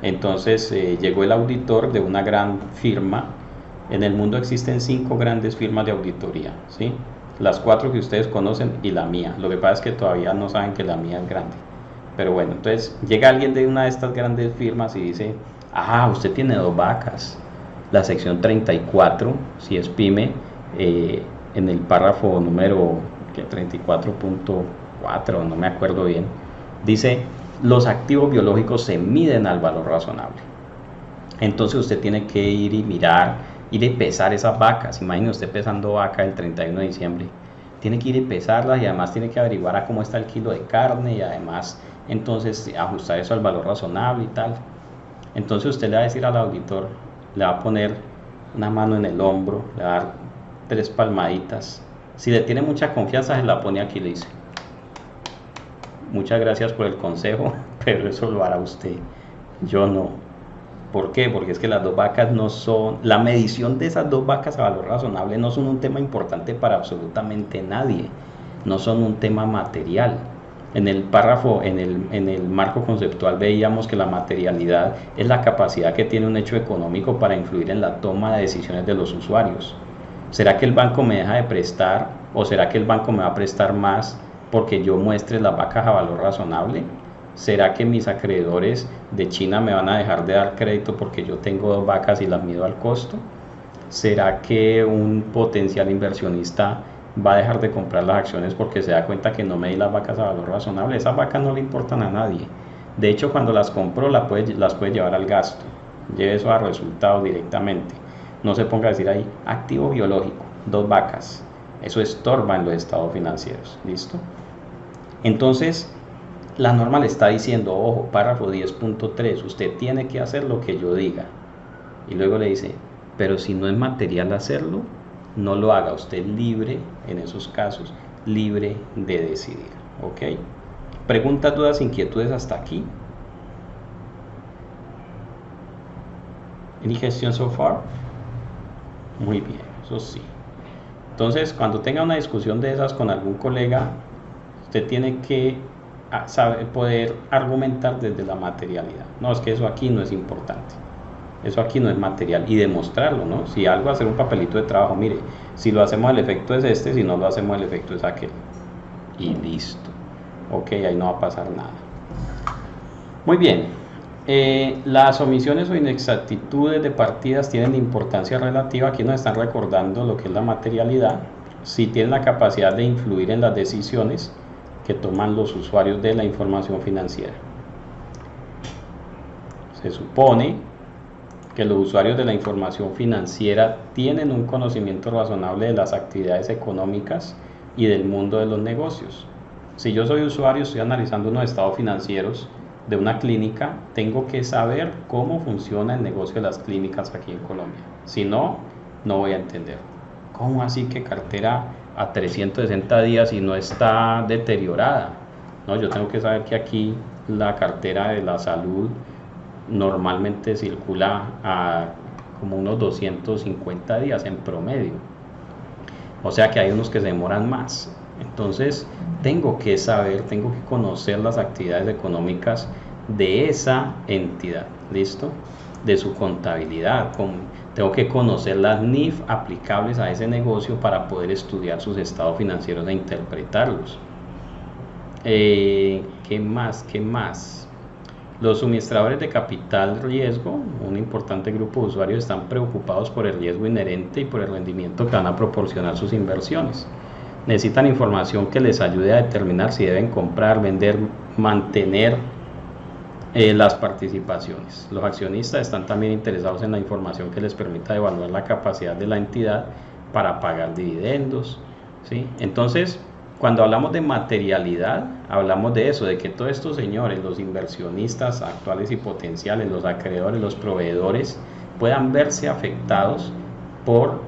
Entonces llegó el auditor de una gran firma. En el mundo existen 5 grandes firmas de auditoría, ¿sí? Las 4 que ustedes conocen y la mía. Lo que pasa es que todavía no saben que la mía es grande. Pero bueno, entonces llega alguien de una de estas grandes firmas y dice, usted tiene 2 vacas. La sección 34, si es pyme, en el párrafo número 34.4, no me acuerdo bien, dice, los activos biológicos se miden al valor razonable. Entonces usted tiene que ir y mirar ir y pesar esas vacas. Imagine usted pesando vaca el 31 de diciembre. Tiene que ir y pesarlas y además tiene que averiguar a cómo está el kilo de carne y además entonces ajustar eso al valor razonable y tal. Entonces usted le va a decir al auditor, le va a poner una mano en el hombro, le va a dar 3 palmaditas. Si le tiene mucha confianza, se la pone aquí y le dice: muchas gracias por el consejo, pero eso lo hará usted, yo no. ¿Por qué? Porque es que las 2 vacas no son, la medición de esas 2 vacas a valor razonable no son un tema importante para absolutamente nadie, no son un tema material. En el párrafo, en el marco conceptual veíamos que la materialidad es la capacidad que tiene un hecho económico para influir en la toma de decisiones de los usuarios. ¿Será que el banco me deja de prestar o será que el banco me va a prestar más porque yo muestre las vacas a valor razonable? ¿Será que mis acreedores de China me van a dejar de dar crédito porque yo tengo 2 vacas y las mido al costo? ¿Será que un potencial inversionista va a dejar de comprar las acciones porque se da cuenta que no me di las vacas a valor razonable? Esas vacas no le importan a nadie. De hecho, cuando las compró, las puede llevar al gasto. Lleve eso a resultados directamente. No se ponga a decir ahí, activo biológico, 2 vacas. Eso estorba en los estados financieros. ¿Listo? Entonces, la norma le está diciendo, ojo, párrafo 10.3, usted tiene que hacer lo que yo diga. Y luego le dice, pero si no es material hacerlo, no lo haga. Usted libre, en esos casos, libre de decidir. ¿Ok? Preguntas, dudas, inquietudes hasta aquí. ¿Any question so far? Muy bien, eso sí. Entonces, cuando tenga una discusión de esas con algún colega, usted tiene que poder argumentar desde la materialidad. No, es que eso aquí no es importante. Eso aquí no es material. Y demostrarlo, ¿no? Si algo, hacer un papelito de trabajo. Mire, si lo hacemos el efecto es este, si no lo hacemos el efecto es aquel. Y listo. Ok, ahí no va a pasar nada. Muy bien. Las omisiones o inexactitudes de partidas tienen importancia relativa. Aquí nos están recordando lo que es la materialidad. Si tienen la capacidad de influir en las decisiones que toman los usuarios de la información financiera. Se supone que los usuarios de la información financiera tienen un conocimiento razonable de las actividades económicas y del mundo de los negocios. Si yo soy usuario, estoy analizando unos estados financieros de una clínica, tengo que saber cómo funciona el negocio de las clínicas aquí en Colombia. Si no, no voy a entender. ¿Cómo así que cartera a 360 días y no está deteriorada? No, yo tengo que saber que aquí la cartera de la salud normalmente circula a como unos 250 días en promedio. O sea que hay unos que se demoran más. Entonces, tengo que saber, tengo que conocer las actividades económicas de esa entidad, ¿listo? De su contabilidad. Tengo que conocer las NIF aplicables a ese negocio para poder estudiar sus estados financieros e interpretarlos. ¿Qué más? ¿Qué más? Los suministradores de capital riesgo, un importante grupo de usuarios, están preocupados por el riesgo inherente y por el rendimiento que van a proporcionar sus inversiones. Necesitan información que les ayude a determinar si deben comprar, vender, mantener las participaciones. Los accionistas están también interesados en la información que les permita evaluar la capacidad de la entidad para pagar dividendos, ¿sí? Entonces, cuando hablamos de materialidad, hablamos de eso, de que todos estos señores, los inversionistas actuales y potenciales, los acreedores, los proveedores, puedan verse afectados por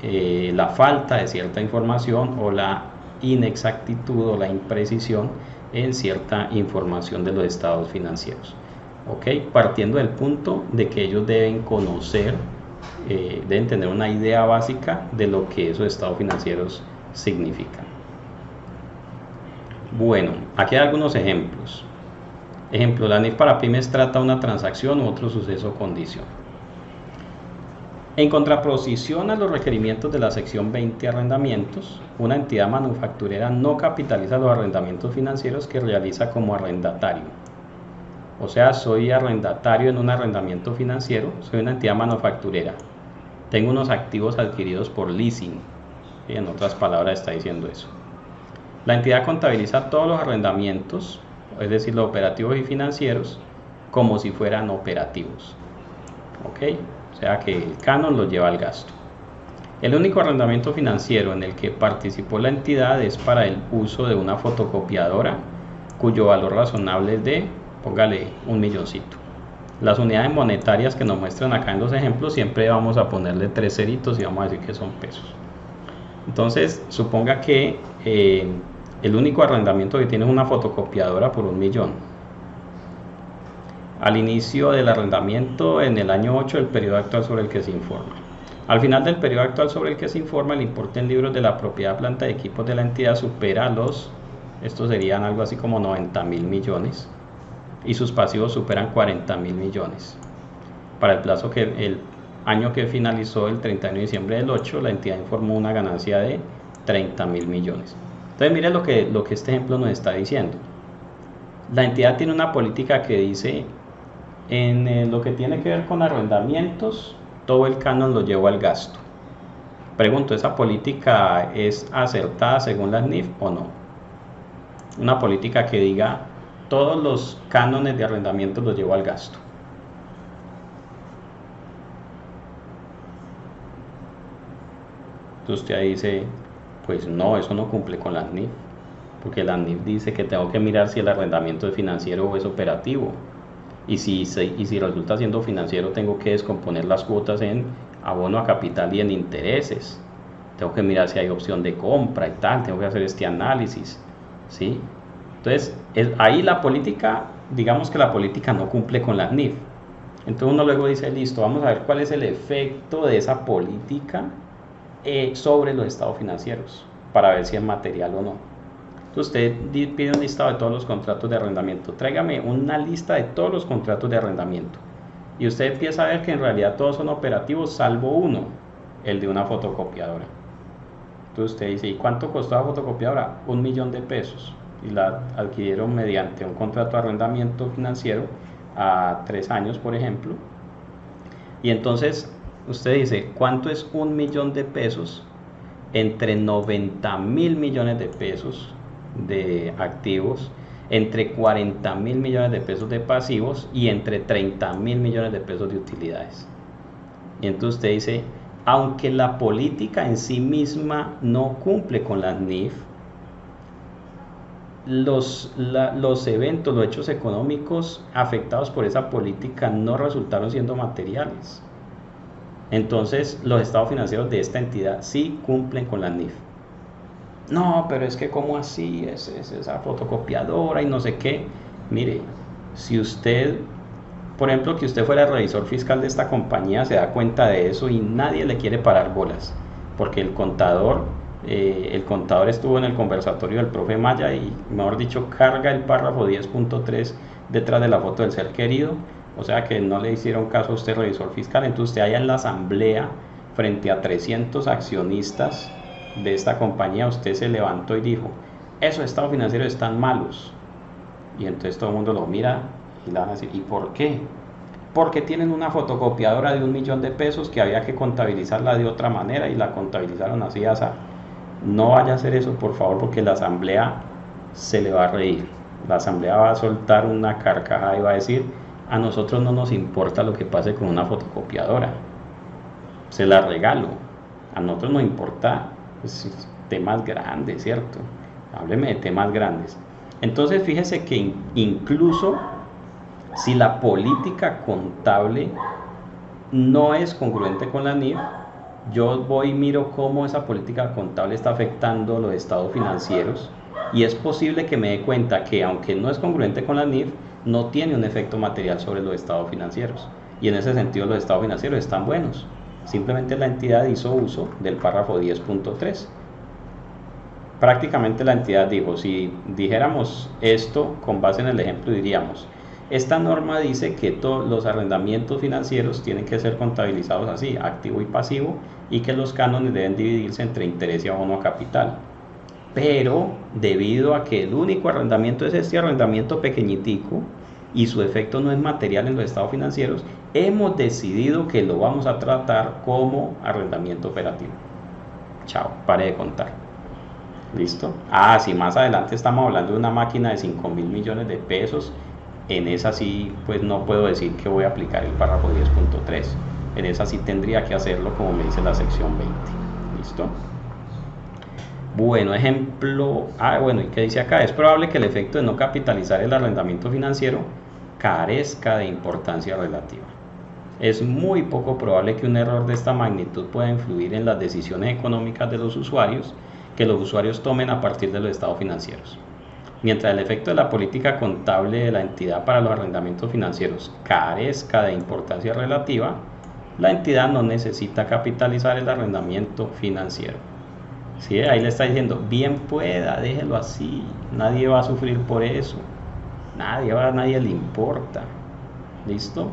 la falta de cierta información o la inexactitud o la imprecisión en cierta información de los estados financieros. ¿Ok? Partiendo del punto de que ellos deben conocer, deben tener una idea básica de lo que esos estados financieros significan. Bueno, aquí hay algunos ejemplos. Ejemplo, la NIF para pymes trata una transacción u otro suceso o condición. En contraposición a los requerimientos de la sección 20 arrendamientos, una entidad manufacturera no capitaliza los arrendamientos financieros que realiza como arrendatario. O sea, soy arrendatario en un arrendamiento financiero, soy una entidad manufacturera. Tengo unos activos adquiridos por leasing. Y en otras palabras está diciendo eso. La entidad contabiliza todos los arrendamientos, es decir, los operativos y financieros, como si fueran operativos. ¿ok? O sea que el canon lo lleva al gasto. El único arrendamiento financiero en el que participó la entidad es para el uso de una fotocopiadora cuyo valor razonable es de, póngale, 1.000.000. Las unidades monetarias que nos muestran acá en los ejemplos siempre vamos a ponerle 3 ceritos y vamos a decir que son pesos. Entonces, suponga que el único arrendamiento que tiene es una fotocopiadora por 1.000.000. Al inicio del arrendamiento, en el año 8 del periodo actual sobre el que se informa. Al final del periodo actual sobre el que se informa, el importe en libros de la propiedad, planta y equipos de la entidad supera estos serían algo así como 90.000.000.000, y sus pasivos superan 40.000.000.000. Para el año que finalizó el 31 de diciembre del 8, la entidad informó una ganancia de 30.000.000.000. Entonces miren lo que este ejemplo nos está diciendo. La entidad tiene una política que dice, en lo que tiene que ver con arrendamientos, todo el canon lo llevo al gasto. Pregunto, ¿esa política es acertada según la NIF o no? Una política que diga, todos los cánones de arrendamiento los llevo al gasto. Entonces usted ahí dice, pues no, eso no cumple con la NIF, porque la NIF dice que tengo que mirar si el arrendamiento es financiero o es operativo. Y si resulta siendo financiero, tengo que descomponer las cuotas en abono a capital y en intereses. Tengo que mirar si hay opción de compra y tal, tengo que hacer este análisis, ¿sí? Entonces, ahí la política, digamos que la política no cumple con la NIF. Entonces uno luego dice, listo, vamos a ver cuál es el efecto de esa política sobre los estados financieros, para ver si es material o no. Entonces usted pide un listado de todos los contratos de arrendamiento. Tráigame una lista de todos los contratos de arrendamiento. Y usted empieza a ver que en realidad todos son operativos, salvo uno, el de una fotocopiadora. Entonces usted dice, ¿y cuánto costó la fotocopiadora? 1.000.000 de pesos. Y la adquirieron mediante un contrato de arrendamiento financiero a 3 años, por ejemplo. Y entonces usted dice, ¿cuánto es 1.000.000 de pesos entre 90.000.000.000 de pesos de activos, entre 40.000.000.000 de pesos de pasivos y entre 30.000.000.000 de pesos de utilidades? Y entonces usted dice, aunque la política en sí misma no cumple con las NIF, los eventos, los hechos económicos afectados por esa política no resultaron siendo materiales. Entonces los estados financieros de esta entidad sí cumplen con la NIF. No, pero es que ¿cómo así? Es esa fotocopiadora y no sé qué. Mire, si usted, por ejemplo, que usted fuera el revisor fiscal de esta compañía, se da cuenta de eso y nadie le quiere parar bolas, porque el contador estuvo en el conversatorio del profe Maya y, mejor dicho, carga el párrafo 10.3 detrás de la foto del ser querido. O sea que no le hicieron caso a usted, revisor fiscal. Entonces usted allá en la asamblea, frente a 300 accionistas de esta compañía, usted se levantó y dijo, esos estados financieros están malos. Y entonces todo el mundo lo mira y le van a decir, ¿y por qué? Porque tienen una fotocopiadora de 1.000.000 de pesos que había que contabilizarla de otra manera y la contabilizaron así, así. No vaya a hacer eso, por favor, porque la asamblea se le va a reír. La asamblea va a soltar una carcajada y va a decir, a nosotros no nos importa lo que pase con una fotocopiadora, se la regalo. A nosotros nos importa temas grandes, ¿cierto? Hábleme de temas grandes. Entonces fíjese que incluso si la política contable no es congruente con la NIF, yo voy y miro cómo esa política contable está afectando los estados financieros y es posible que me dé cuenta que, aunque no es congruente con la NIF, no tiene un efecto material sobre los estados financieros, y en ese sentido los estados financieros están buenos. Simplemente la entidad hizo uso del párrafo 10.3. Prácticamente la entidad dijo, si dijéramos esto con base en el ejemplo, diríamos, esta norma dice que todos los arrendamientos financieros tienen que ser contabilizados así, activo y pasivo, y que los cánones deben dividirse entre interés y abono a capital. Pero debido a que el único arrendamiento es este arrendamiento pequeñitico y su efecto no es material en los estados financieros, hemos decidido que lo vamos a tratar como arrendamiento operativo. Chao, pare de contar. ¿Listo? Si más adelante estamos hablando de una máquina de 5.000.000.000 de pesos, en esa sí, pues no puedo decir que voy a aplicar el párrafo 10.3. 3. En esa sí tendría que hacerlo como me dice la sección 20. ¿Listo? Bueno, ejemplo, bueno, ¿y qué dice acá? Es probable que el efecto de no capitalizar el arrendamiento financiero carezca de importancia relativa. Es muy poco probable que un error de esta magnitud pueda influir en las decisiones económicas de los usuarios que los usuarios tomen a partir de los estados financieros. Mientras el efecto de la política contable de la entidad para los arrendamientos financieros carezca de importancia relativa, la entidad no necesita capitalizar el arrendamiento financiero. ¿Sí? Ahí le está diciendo, bien pueda, déjelo así, nadie va a sufrir por eso, a nadie le importa. ¿Listo?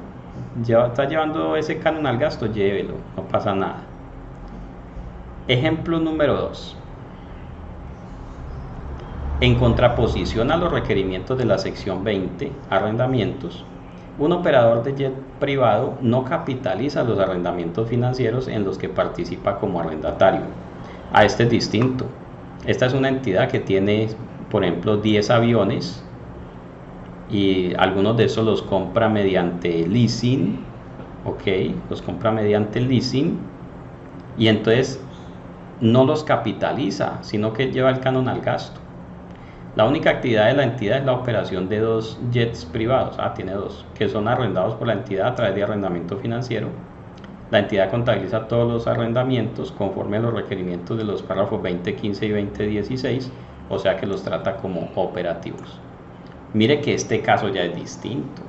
Está llevando ese canon al gasto, llévelo, no pasa nada. Ejemplo número 2. En contraposición a los requerimientos de la sección 20, arrendamientos, un operador de jet privado no capitaliza los arrendamientos financieros en los que participa como arrendatario. Este es distinto. Esta es una entidad que tiene, por ejemplo, 10 aviones y algunos de esos los compra mediante leasing, los compra mediante leasing y entonces no los capitaliza, sino que lleva el canon al gasto. La única actividad de la entidad es la operación de 2 jets privados, tiene 2, que son arrendados por la entidad a través de arrendamiento financiero. La entidad contabiliza todos los arrendamientos conforme a los requerimientos de los párrafos 2015 y 2016, o sea que los trata como operativos. Mire que este caso ya es distinto,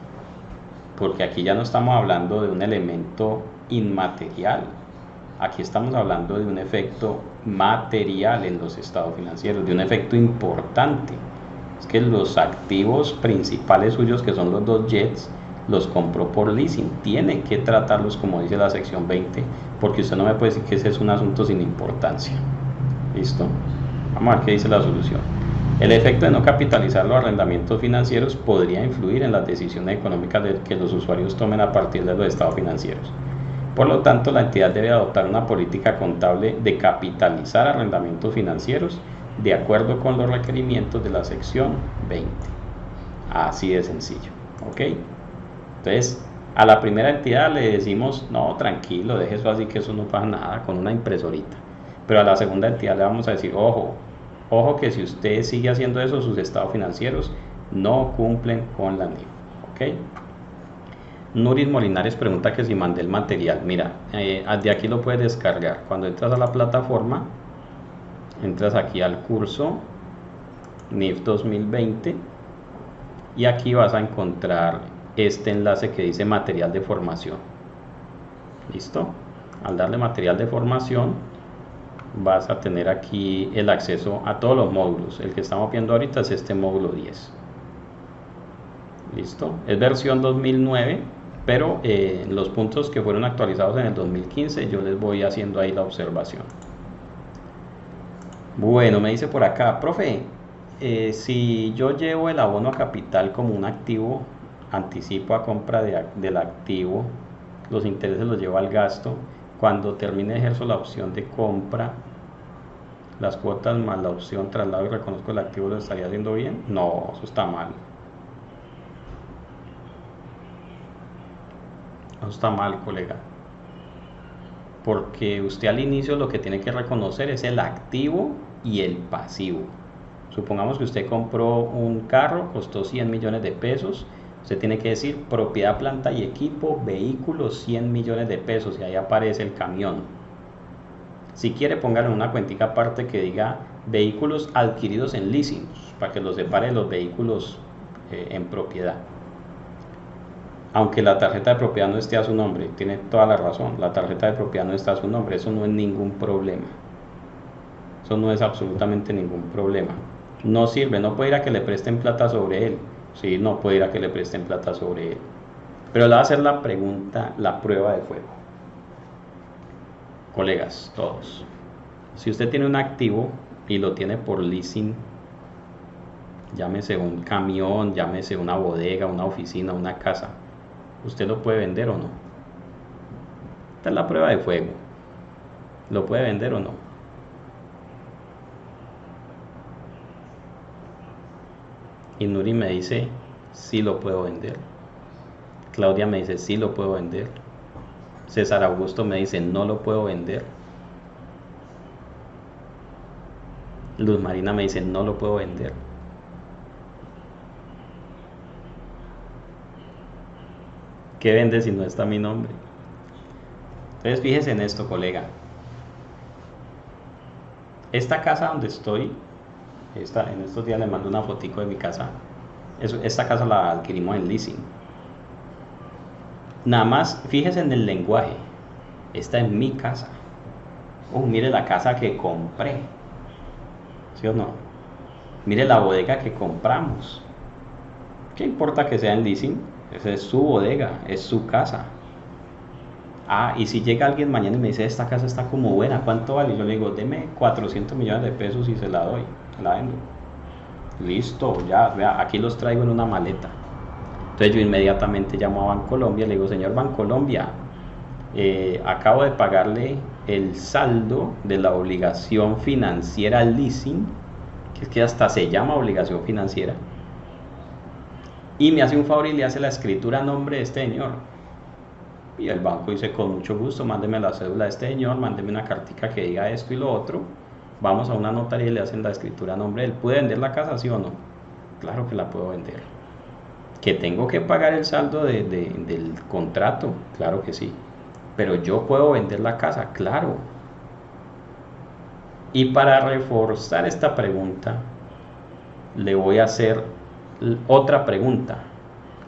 porque aquí ya no estamos hablando de un elemento inmaterial, aquí estamos hablando de un efecto material en los estados financieros, de un efecto importante. Es que los activos principales suyos, que son los 2 jets, los compró por leasing, tiene que tratarlos como dice la sección 20, porque usted no me puede decir que ese es un asunto sin importancia. ¿Listo? Vamos a ver qué dice la solución. El efecto de no capitalizar los arrendamientos financieros podría influir en las decisiones económicas que los usuarios tomen a partir de los estados financieros. Por lo tanto, la entidad debe adoptar una política contable de capitalizar arrendamientos financieros de acuerdo con los requerimientos de la sección 20. Así de sencillo. ¿Ok? Entonces, a la primera entidad le decimos, no, tranquilo, deje eso así, que eso no pasa nada, con una impresorita. Pero a la segunda entidad le vamos a decir, ojo que si usted sigue haciendo eso, sus estados financieros no cumplen con la NIF. ¿Ok? Nuris Molinares pregunta que si mandé el material. Mira, de aquí lo puedes descargar. Cuando entras a la plataforma, entras aquí al curso NIF 2020 y aquí vas a encontrar este enlace que dice material de formación. ¿Listo? Al darle material de formación vas a tener aquí el acceso a todos los módulos. El que estamos viendo ahorita es este módulo 10. ¿Listo? Es versión 2009, pero los puntos que fueron actualizados en el 2015 yo les voy haciendo ahí la observación. Bueno, me dice por acá, profe, si yo llevo el abono a capital como un activo, anticipo a compra del activo, los intereses los llevo al gasto, cuando termine ejerzo la opción de compra, las cuotas más la opción traslado y reconozco el activo, ¿lo estaría haciendo bien? No, eso está mal. Eso está mal, colega. Porque usted al inicio lo que tiene que reconocer es el activo y el pasivo. Supongamos que usted compró un carro, costó 100 millones de pesos. Usted tiene que decir propiedad, planta y equipo, vehículos, 100 millones de pesos y ahí aparece el camión. Si quiere, póngale una cuentica aparte que diga vehículos adquiridos en leasing, para que los separe de los vehículos en propiedad. Aunque la tarjeta de propiedad no esté a su nombre, tiene toda la razón, la tarjeta de propiedad no está a su nombre, eso no es ningún problema. Eso no es absolutamente ningún problema. No sirve, no puede ir a que le presten plata sobre él. Sí, no puede ir a que le presten plata sobre él. Pero le va a hacer la pregunta, la prueba de fuego. Colegas, todos. Si usted tiene un activo y lo tiene por leasing, llámese un camión, llámese una bodega, una oficina, una casa, ¿usted lo puede vender o no? Esta es la prueba de fuego. ¿Lo puede vender o no? Y Nuri me dice, sí lo puedo vender. Claudia me dice, sí lo puedo vender. César Augusto me dice, no lo puedo vender. Luz Marina me dice, no lo puedo vender. ¿Qué vende si no está mi nombre? Entonces fíjese en esto, colega. Esta casa donde estoy, en estos días le mando una fotico de mi casa. Esta casa la adquirimos en leasing. Nada más, fíjese en el lenguaje. Esta es mi casa. Mire la casa que compré. ¿Sí o no? Mire la bodega que compramos. ¿Qué importa que sea en leasing? Esa es su bodega, es su casa. Y si llega alguien mañana y me dice, esta casa está como buena, ¿cuánto vale? Yo le digo, deme 400 millones de pesos y se la doy, la vendo. Listo, ya, vea, aquí los traigo en una maleta. Entonces yo inmediatamente llamo a Bancolombia y le digo, señor Bancolombia, acabo de pagarle el saldo de la obligación financiera al leasing, que es que hasta se llama obligación financiera, y me hace un favor y le hace la escritura a nombre de este señor. Y el banco dice, con mucho gusto, mándeme la cédula de este señor, mándeme una cartica que diga esto y lo otro, vamos a una notaría y le hacen la escritura a nombre de él. ¿Puede vender la casa, sí o no? Claro que la puedo vender. ¿Que tengo que pagar el saldo del contrato? Claro que sí. Pero yo puedo vender la casa, claro. Y para reforzar esta pregunta, le voy a hacer otra pregunta,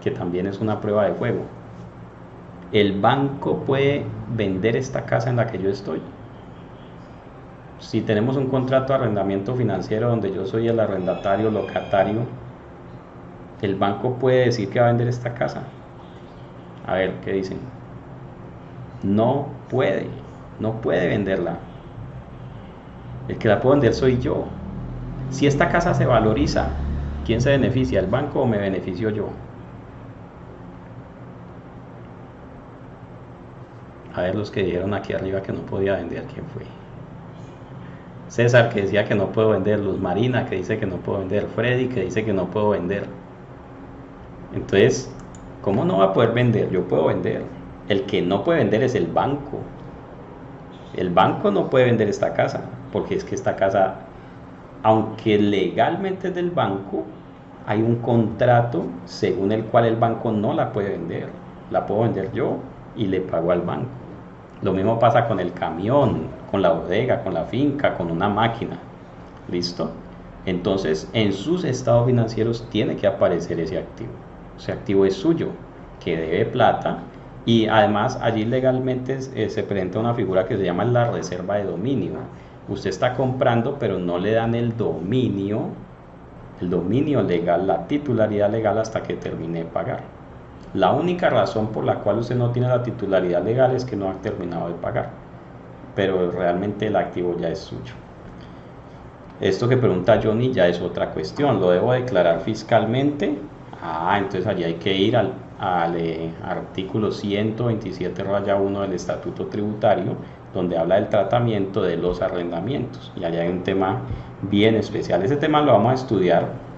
que también es una prueba de fuego. ¿El banco puede vender esta casa en la que yo estoy? Si tenemos un contrato de arrendamiento financiero donde yo soy el arrendatario, locatario, ¿el banco puede decir que va a vender esta casa? A ver, ¿qué dicen? No puede venderla. El que la puede vender soy yo. Si esta casa se valoriza, ¿quién se beneficia? ¿El banco o me beneficio yo? A ver, los que dijeron aquí arriba que no podía vender, ¿quién fue? César, que decía que no puedo vender. Luz Marina, que dice que no puedo vender. Freddy, que dice que no puedo vender. Entonces, ¿cómo no va a poder vender? Yo puedo vender. El que no puede vender es el banco. El banco no puede vender esta casa, porque es que esta casa, aunque legalmente es del banco, hay un contrato según el cual el banco no la puede vender. La puedo vender yo y le pago al banco. Lo mismo pasa con el camión, con la bodega, con la finca, con una máquina. ¿Listo? Entonces, en sus estados financieros tiene que aparecer ese activo. Ese activo es suyo, que debe plata, y además allí legalmente se presenta una figura que se llama la reserva de dominio. Usted está comprando, pero no le dan el dominio legal, la titularidad legal hasta que termine de pagar. La única razón por la cual usted no tiene la titularidad legal es que no ha terminado de pagar, pero realmente el activo ya es suyo. Esto que pregunta Johnny ya es otra cuestión. ¿Lo debo declarar fiscalmente? Entonces allí hay que ir al artículo 127-1 del Estatuto Tributario, donde habla del tratamiento de los arrendamientos. Y allí hay un tema bien especial. Ese tema lo vamos a estudiar.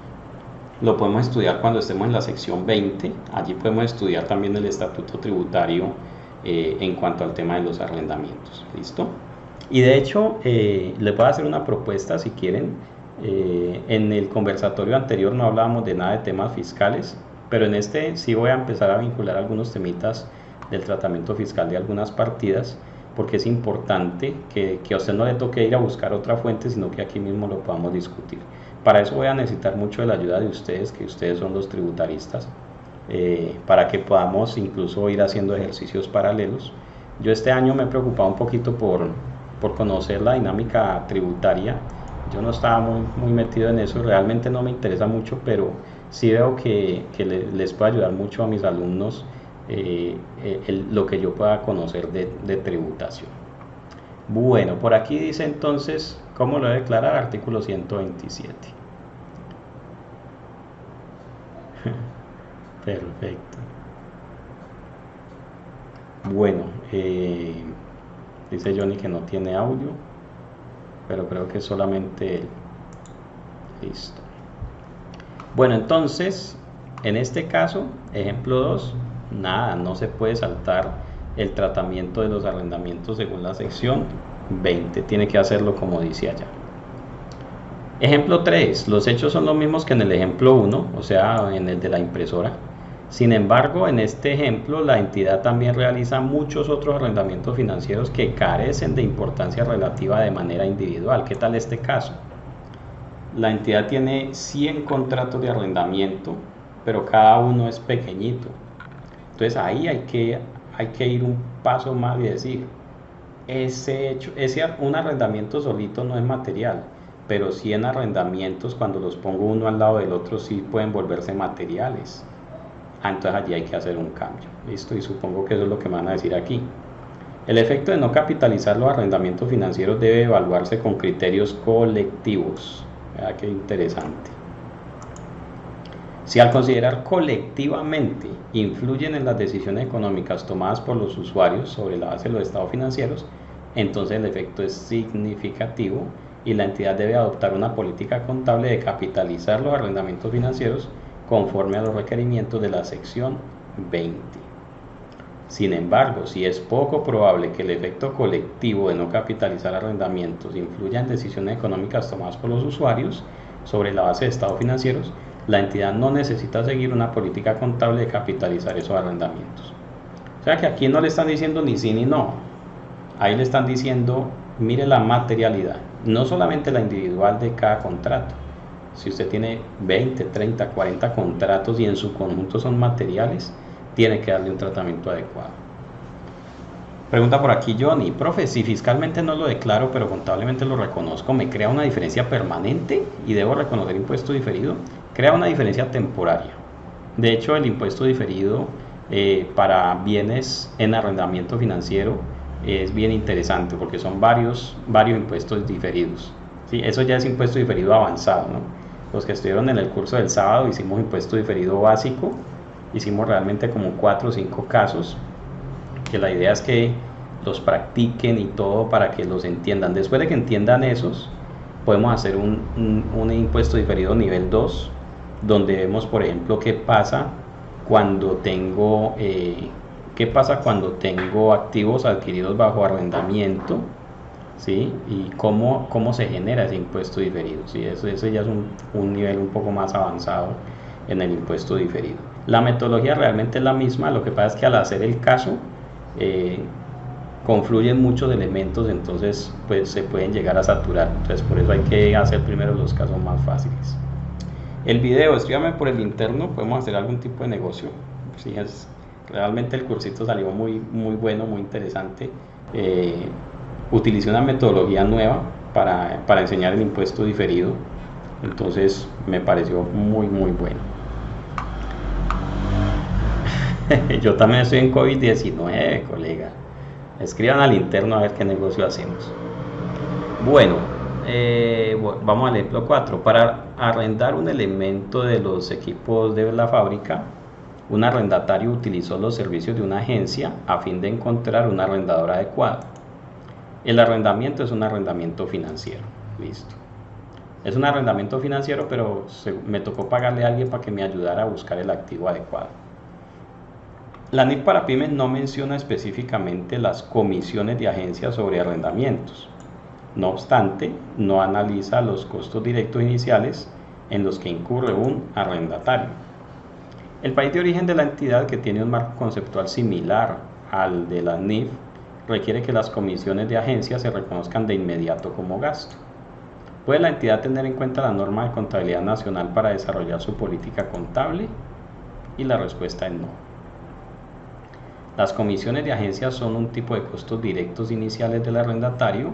Lo podemos estudiar cuando estemos en la sección 20. Allí podemos estudiar también el Estatuto Tributario en cuanto al tema de los arrendamientos. ¿Listo? Y de hecho, les voy a hacer una propuesta si quieren. En el conversatorio anterior no hablábamos de nada de temas fiscales, pero en este sí voy a empezar a vincular algunos temitas del tratamiento fiscal de algunas partidas, porque es importante que a usted no le toque ir a buscar otra fuente, sino que aquí mismo lo podamos discutir. Para eso voy a necesitar mucho de la ayuda de ustedes, que ustedes son los tributaristas, para que podamos incluso ir haciendo ejercicios paralelos. Yo este año me he preocupado un poquito por conocer la dinámica tributaria. Yo no estaba muy metido en eso, realmente no me interesa mucho, pero sí veo que les puede ayudar mucho a mis alumnos lo que yo pueda conocer de tributación. Bueno, por aquí dice entonces, ¿cómo lo debe declarar? Artículo 127. Perfecto. Bueno, dice Johnny que no tiene audio, pero creo que solamente él. Listo. Bueno, entonces, en este caso, ejemplo 2, nada, no se puede saltar el tratamiento de los arrendamientos según la sección 20. Tiene que hacerlo como dice allá. Ejemplo 3. Los hechos son los mismos que en el ejemplo 1, o sea, en el de la impresora. Sin embargo, en este ejemplo, la entidad también realiza muchos otros arrendamientos financieros que carecen de importancia relativa de manera individual. ¿Qué tal este caso? La entidad tiene 100 contratos de arrendamiento, pero cada uno es pequeñito. Entonces ahí hay que ir un paso más y decir, un arrendamiento solito no es material, pero 100 arrendamientos, cuando los pongo uno al lado del otro, sí pueden volverse materiales. Entonces allí hay que hacer un cambio. Listo, y supongo que eso es lo que me van a decir aquí. El efecto de no capitalizar los arrendamientos financieros debe evaluarse con criterios colectivos. Vea qué interesante. Si al considerar colectivamente influyen en las decisiones económicas tomadas por los usuarios sobre la base de los estados financieros, entonces el efecto es significativo y la entidad debe adoptar una política contable de capitalizar los arrendamientos financieros conforme a los requerimientos de la sección 20. Sin embargo, si es poco probable que el efecto colectivo de no capitalizar arrendamientos influya en decisiones económicas tomadas por los usuarios sobre la base de estados financieros, la entidad no necesita seguir una política contable de capitalizar esos arrendamientos. O sea que aquí no le están diciendo ni sí ni no. Ahí le están diciendo, mire la materialidad, no solamente la individual de cada contrato. Si usted tiene 20, 30, 40 contratos y en su conjunto son materiales, tiene que darle un tratamiento adecuado. Pregunta por aquí Johnny, profe, si fiscalmente no lo declaro pero contablemente lo reconozco, ¿me crea una diferencia permanente y debo reconocer impuesto diferido? Crea una diferencia temporaria. De hecho, el impuesto diferido para bienes en arrendamiento financiero es bien interesante porque son varios impuestos diferidos. ¿Sí? Eso ya es impuesto diferido avanzado, ¿no? Los que estuvieron en el curso del sábado hicimos impuesto diferido básico, hicimos realmente como 4 o 5 casos, que la idea es que los practiquen y todo para que los entiendan. Después de que entiendan esos, podemos hacer un impuesto diferido nivel 2, donde vemos, por ejemplo, qué pasa cuando tengo activos adquiridos bajo arrendamiento, ¿sí? Y cómo se genera ese impuesto diferido, ¿sí? Ese ya es un nivel un poco más avanzado en el impuesto diferido. La metodología realmente es la misma, lo que pasa es que al hacer el caso confluyen muchos elementos, entonces pues se pueden llegar a saturar. Entonces por eso hay que hacer primero los casos más fáciles. El video, escríbame por el interno, podemos hacer algún tipo de negocio. Sí, realmente el cursito salió muy bueno, muy interesante. Utilicé una metodología nueva para enseñar el impuesto diferido, entonces me pareció muy bueno. Yo también estoy en COVID-19, colega. Escriban al interno a ver qué negocio hacemos. Bueno, vamos al ejemplo 4. Para arrendar un elemento de los equipos de la fábrica, un arrendatario utilizó los servicios de una agencia a fin de encontrar un arrendador adecuado. El arrendamiento es un arrendamiento financiero. Listo. Es un arrendamiento financiero, pero me tocó pagarle a alguien para que me ayudara a buscar el activo adecuado. La NIF para pymes no menciona específicamente las comisiones de agencia sobre arrendamientos. No obstante, no analiza los costos directos iniciales en los que incurre un arrendatario. El país de origen de la entidad, que tiene un marco conceptual similar al de la NIF, requiere que las comisiones de agencia se reconozcan de inmediato como gasto. ¿Puede la entidad tener en cuenta la norma de contabilidad nacional para desarrollar su política contable? Y la respuesta es no. Las comisiones de agencia son un tipo de costos directos iniciales del arrendatario,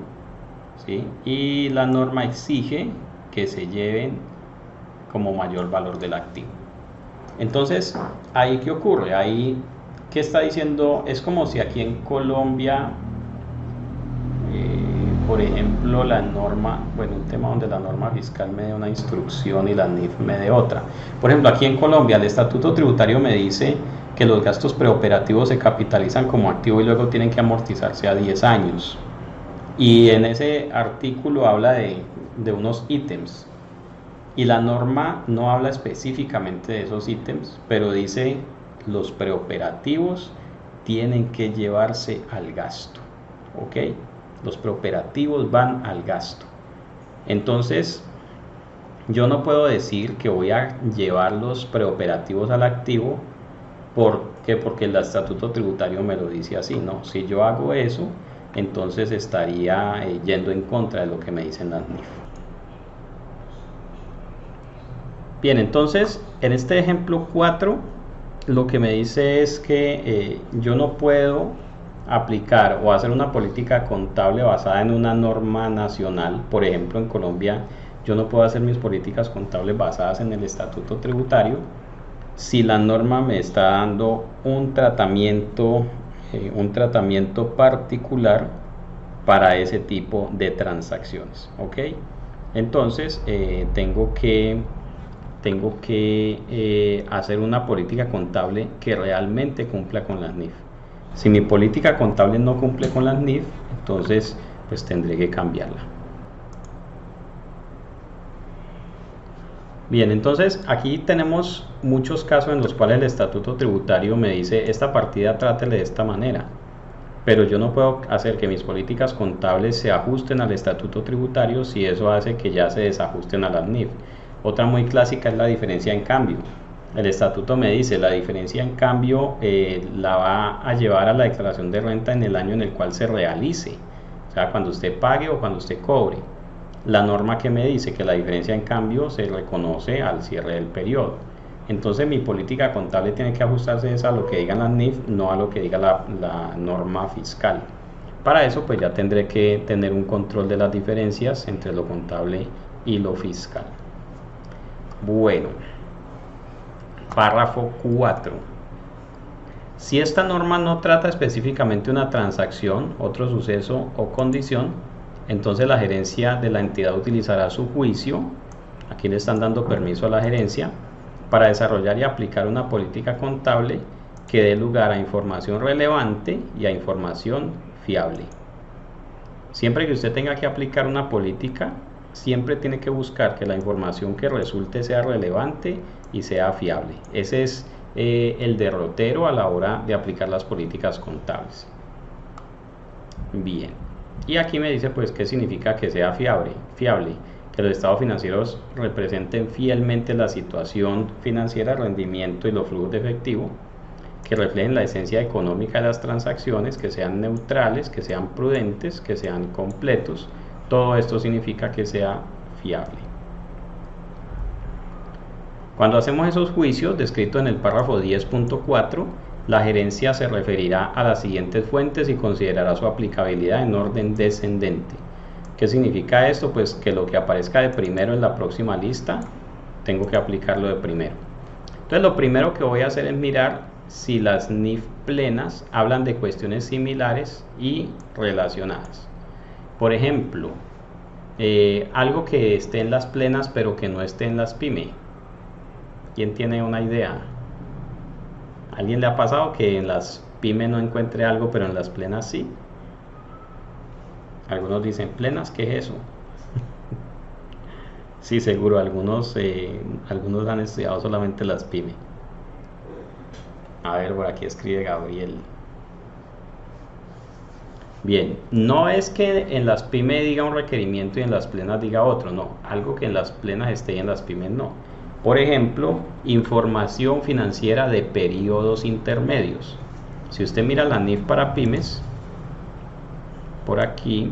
¿sí? Y la norma exige que se lleven como mayor valor del activo. Entonces, ¿ahí qué ocurre? Ahí, ¿qué está diciendo? Es como si aquí en Colombia, por ejemplo, la norma, un tema donde la norma fiscal me dé una instrucción y la NIF me dé otra. Por ejemplo, aquí en Colombia el estatuto tributario me dice que los gastos preoperativos se capitalizan como activo y luego tienen que amortizarse a 10 años. Y en ese artículo habla de unos ítems. Y la norma no habla específicamente de esos ítems, pero dice los preoperativos tienen que llevarse al gasto, ¿ok? Los preoperativos van al gasto. Entonces, yo no puedo decir que voy a llevar los preoperativos al activo porque el estatuto tributario me lo dice así, ¿no? Si yo hago eso, entonces estaría yendo en contra de lo que me dicen las NIF. Bien, entonces, en este ejemplo 4, lo que me dice es que yo no puedo aplicar o hacer una política contable basada en una norma nacional. Por ejemplo, en Colombia, yo no puedo hacer mis políticas contables basadas en el estatuto tributario si la norma me está dando un tratamiento particular para ese tipo de transacciones, ¿ok? Entonces tengo que hacer una política contable que realmente cumpla con las NIF. Si mi política contable no cumple con las NIF, entonces pues tendré que cambiarla. Bien, entonces aquí tenemos muchos casos en los cuales el estatuto tributario me dice esta partida trátele de esta manera, pero yo no puedo hacer que mis políticas contables se ajusten al estatuto tributario si eso hace que ya se desajusten a las NIF. Otra muy clásica es la diferencia en cambio. El estatuto me dice la diferencia en cambio la va a llevar a la declaración de renta en el año en el cual se realice, o sea, cuando usted pague o cuando usted cobre. La norma que me dice que la diferencia en cambio se reconoce al cierre del periodo. Entonces mi política contable tiene que ajustarse a lo que digan las NIF, no a lo que diga la norma fiscal. Para eso pues ya tendré que tener un control de las diferencias entre lo contable y lo fiscal. Bueno, párrafo 4. Si esta norma no trata específicamente una transacción, otro suceso o condición, entonces la gerencia de la entidad utilizará su juicio, aquí le están dando permiso a la gerencia, para desarrollar y aplicar una política contable que dé lugar a información relevante y a información fiable. Siempre que usted tenga que aplicar una política, siempre tiene que buscar que la información que resulte sea relevante y sea fiable. Ese es el derrotero a la hora de aplicar las políticas contables. Bien. Y aquí me dice pues qué significa que sea fiable, que los estados financieros representen fielmente la situación financiera, el rendimiento y los flujos de efectivo, que reflejen la esencia económica de las transacciones, que sean neutrales, que sean prudentes, que sean completos. Todo esto significa que sea fiable. Cuando hacemos esos juicios descritos en el párrafo 10.4, la gerencia se referirá a las siguientes fuentes y considerará su aplicabilidad en orden descendente. ¿Qué significa esto? Pues que lo que aparezca de primero en la próxima lista, tengo que aplicarlo de primero. Entonces lo primero que voy a hacer es mirar si las NIF plenas hablan de cuestiones similares y relacionadas. Por ejemplo, algo que esté en las plenas pero que no esté en las PYME. ¿Quién tiene una idea? ¿Alguien le ha pasado que en las PYME no encuentre algo, pero en las plenas sí? Algunos dicen, ¿plenas? ¿Qué es eso? Sí, seguro, algunos han estudiado solamente las PYME. A ver, por aquí escribe Gabriel. Bien, no es que en las PYME diga un requerimiento y en las plenas diga otro, no. Algo que en las plenas esté y en las PYME no. Por ejemplo, información financiera de periodos intermedios. Si usted mira la NIF para pymes, por aquí,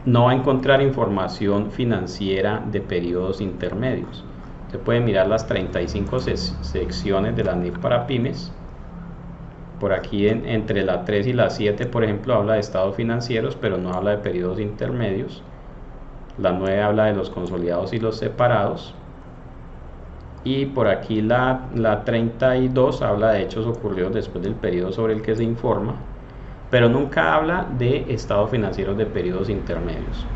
no va a encontrar información financiera de periodos intermedios. Usted puede mirar las 35 secciones de la NIF para pymes. Por aquí entre la 3 y la 7, por ejemplo, habla de estados financieros, pero no habla de periodos intermedios. La 9 habla de los consolidados y los separados. Y por aquí la 32 habla de hechos ocurridos después del periodo sobre el que se informa, pero nunca habla de estados financieros de periodos intermedios.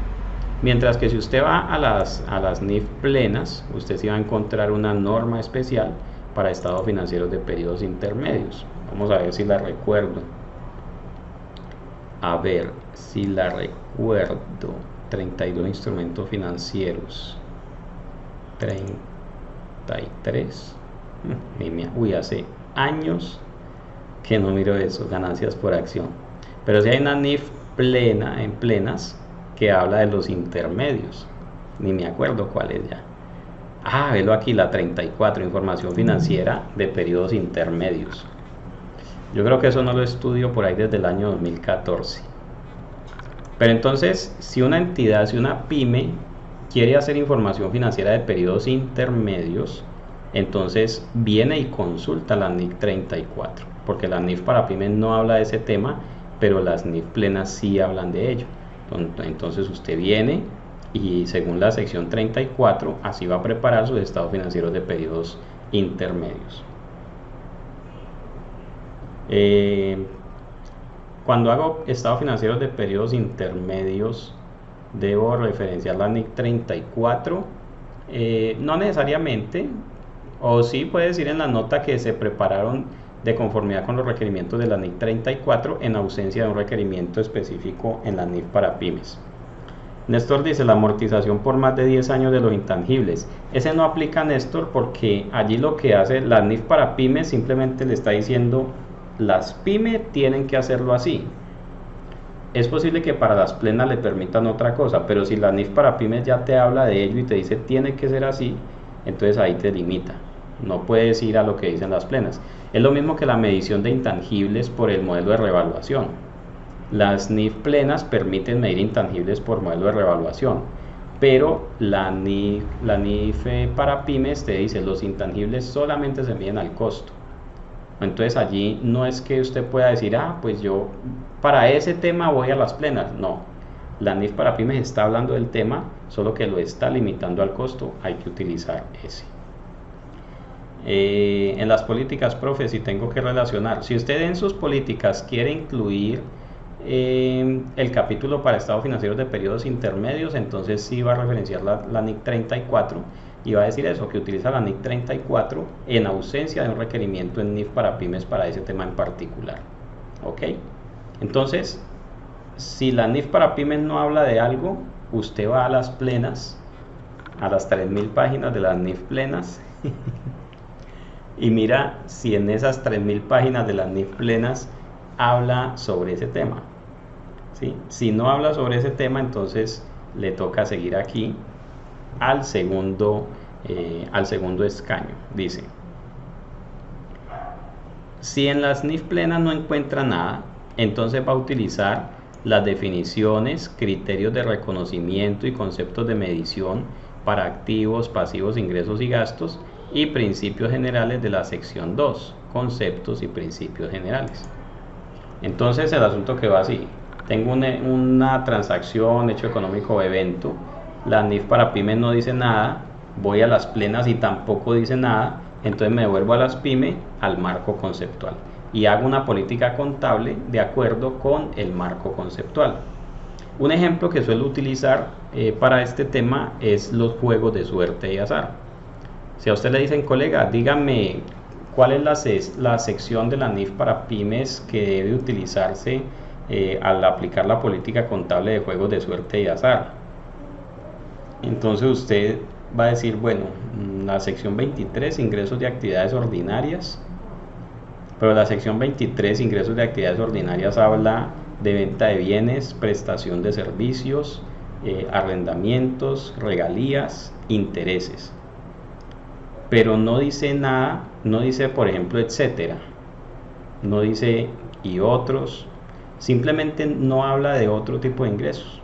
Mientras que si usted va a las NIF plenas, usted sí va a encontrar una norma especial para estados financieros de periodos intermedios. Vamos a ver si la recuerdo. A ver si la recuerdo. 32 instrumentos financieros. 33. Uy, hace años que no miro eso, ganancias por acción. Pero si hay una NIF plena, en plenas, que habla de los intermedios. Ni me acuerdo cuál es ya. Ah, velo aquí, la 34, información financiera de periodos intermedios. Yo creo que eso no lo estudio por ahí desde el año 2014. Pero entonces, si una entidad, si una pyme quiere hacer información financiera de periodos intermedios, entonces viene y consulta la NIF 34, porque la NIF para pymes no habla de ese tema, pero las NIF plenas sí hablan de ello. Entonces usted viene y según la sección 34, así va a preparar sus estados financieros de periodos intermedios. Cuando hago estados financieros de periodos intermedios, debo referenciar la NIC 34. No necesariamente, o sí puede decir en la nota que se prepararon de conformidad con los requerimientos de la NIC 34 en ausencia de un requerimiento específico en la NIF para pymes. Néstor dice la amortización por más de 10 años de los intangibles. Ese no aplica, Néstor, porque allí lo que hace la NIF para pymes simplemente le está diciendo las pymes tienen que hacerlo así. Es posible que para las plenas le permitan otra cosa, pero si la NIF para pymes ya te habla de ello y te dice tiene que ser así, entonces ahí te limita. No puedes ir a lo que dicen las plenas. Es lo mismo que la medición de intangibles por el modelo de revaluación. Las NIF plenas permiten medir intangibles por modelo de revaluación, pero la NIF para pymes te dice los intangibles solamente se miden al costo. Entonces allí no es que usted pueda decir, pues yo para ese tema voy a las plenas. No, la NIF para pymes está hablando del tema, solo que lo está limitando al costo, hay que utilizar ese. En las políticas, profe, si tengo que relacionar, si usted en sus políticas quiere incluir el capítulo para estados financieros de periodos intermedios, entonces sí va a referenciar la NIC 34 y va a decir eso, que utiliza la NIC 34 en ausencia de un requerimiento en NIF para pymes para ese tema en particular. ¿Ok? Entonces, si la NIF para pymes no habla de algo, usted va a las plenas, a las 3000 páginas de las NIF plenas y mira si en esas 3000 páginas de las NIF plenas habla sobre ese tema. ¿Sí? Si no habla sobre ese tema, entonces le toca seguir aquí al segundo escaño. Dice, si en las NIF plenas no encuentra nada, entonces va a utilizar las definiciones, criterios de reconocimiento y conceptos de medición para activos, pasivos, ingresos y gastos y principios generales de la sección 2, conceptos y principios generales. Entonces el asunto que va así, tengo una transacción, hecho económico o evento, la NIF para pymes no dice nada, voy a las plenas y tampoco dice nada, entonces me devuelvo a las pymes al marco conceptual y hago una política contable de acuerdo con el marco conceptual. Un ejemplo que suelo utilizar para este tema es los juegos de suerte y azar. Si a usted le dicen, colega, dígame cuál es la sección de la NIF para pymes que debe utilizarse al aplicar la política contable de juegos de suerte y azar. Entonces usted va a decir, bueno, la sección 23, ingresos de actividades ordinarias, pero la sección 23, ingresos de actividades ordinarias, habla de venta de bienes, prestación de servicios, arrendamientos, regalías, intereses. Pero no dice nada, no dice, por ejemplo, etcétera, no dice y otros, simplemente no habla de otro tipo de ingresos.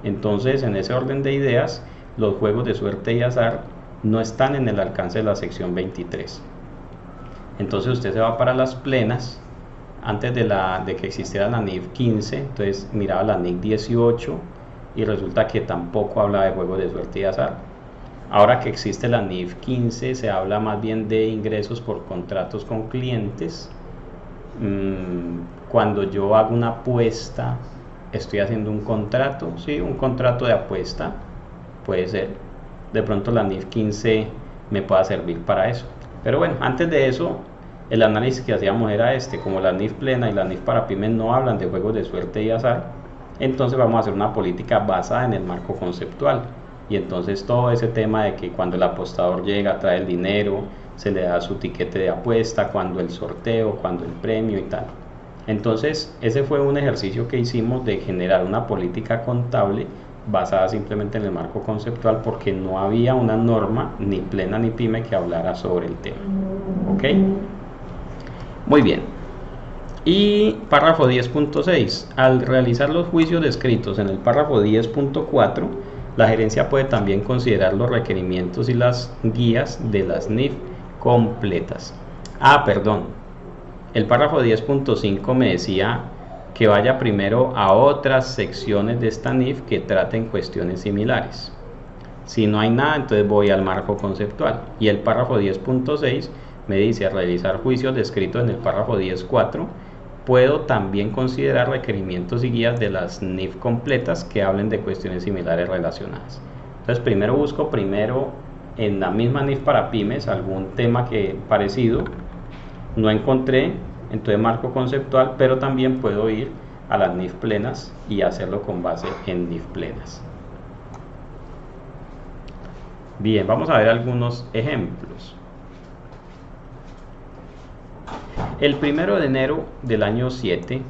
Entonces, en ese orden de ideas, los juegos de suerte y azar no están en el alcance de la sección 23. Entonces usted se va para las plenas. Antes de que existiera la NIF 15, entonces miraba la NIF 18 y resulta que tampoco habla de juegos de suerte y azar. Ahora que existe la NIF 15, se habla más bien de ingresos por contratos con clientes. Cuando yo hago una apuesta, estoy haciendo un contrato, sí, un contrato de apuesta, puede ser. De pronto la NIF 15 me pueda servir para eso. Pero bueno, antes de eso, el análisis que hacíamos era como la NIF plena y la NIF para pymes no hablan de juegos de suerte y azar, entonces vamos a hacer una política basada en el marco conceptual. Y entonces todo ese tema de que cuando el apostador llega trae el dinero, se le da su tiquete de apuesta, cuando el sorteo, cuando el premio y tal. Entonces, ese fue un ejercicio que hicimos de generar una política contable basada simplemente en el marco conceptual, porque no había una norma ni plena ni pyme que hablara sobre el tema. ¿Ok? Muy bien. Y párrafo 10.6. Al realizar los juicios descritos en el párrafo 10.4, la gerencia puede también considerar los requerimientos y las guías de las NIF completas. Perdón. El párrafo 10.5 me decía que vaya primero a otras secciones de esta NIF que traten cuestiones similares. Si no hay nada, entonces voy al marco conceptual. Y el párrafo 10.6 me dice: realizar juicios descritos en el párrafo 10.4. Puedo también considerar requerimientos y guías de las NIF completas que hablen de cuestiones similares relacionadas. Entonces busco en la misma NIF para pymes algún tema parecido. No encontré, entonces marco conceptual, pero también puedo ir a las NIF plenas y hacerlo con base en NIF plenas. Bien, vamos a ver algunos ejemplos. El 1 de enero del año 7,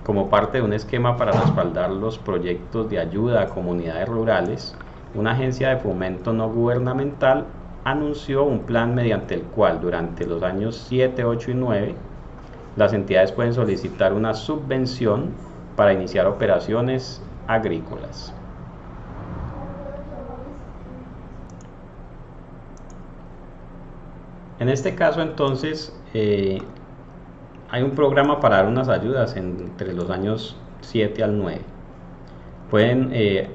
como parte de un esquema para respaldar los proyectos de ayuda a comunidades rurales, una agencia de fomento no gubernamental anunció un plan mediante el cual durante los años 7, 8 y 9 las entidades pueden solicitar una subvención para iniciar operaciones agrícolas. En este caso, entonces, hay un programa para dar unas ayudas entre los años 7 al 9. Pueden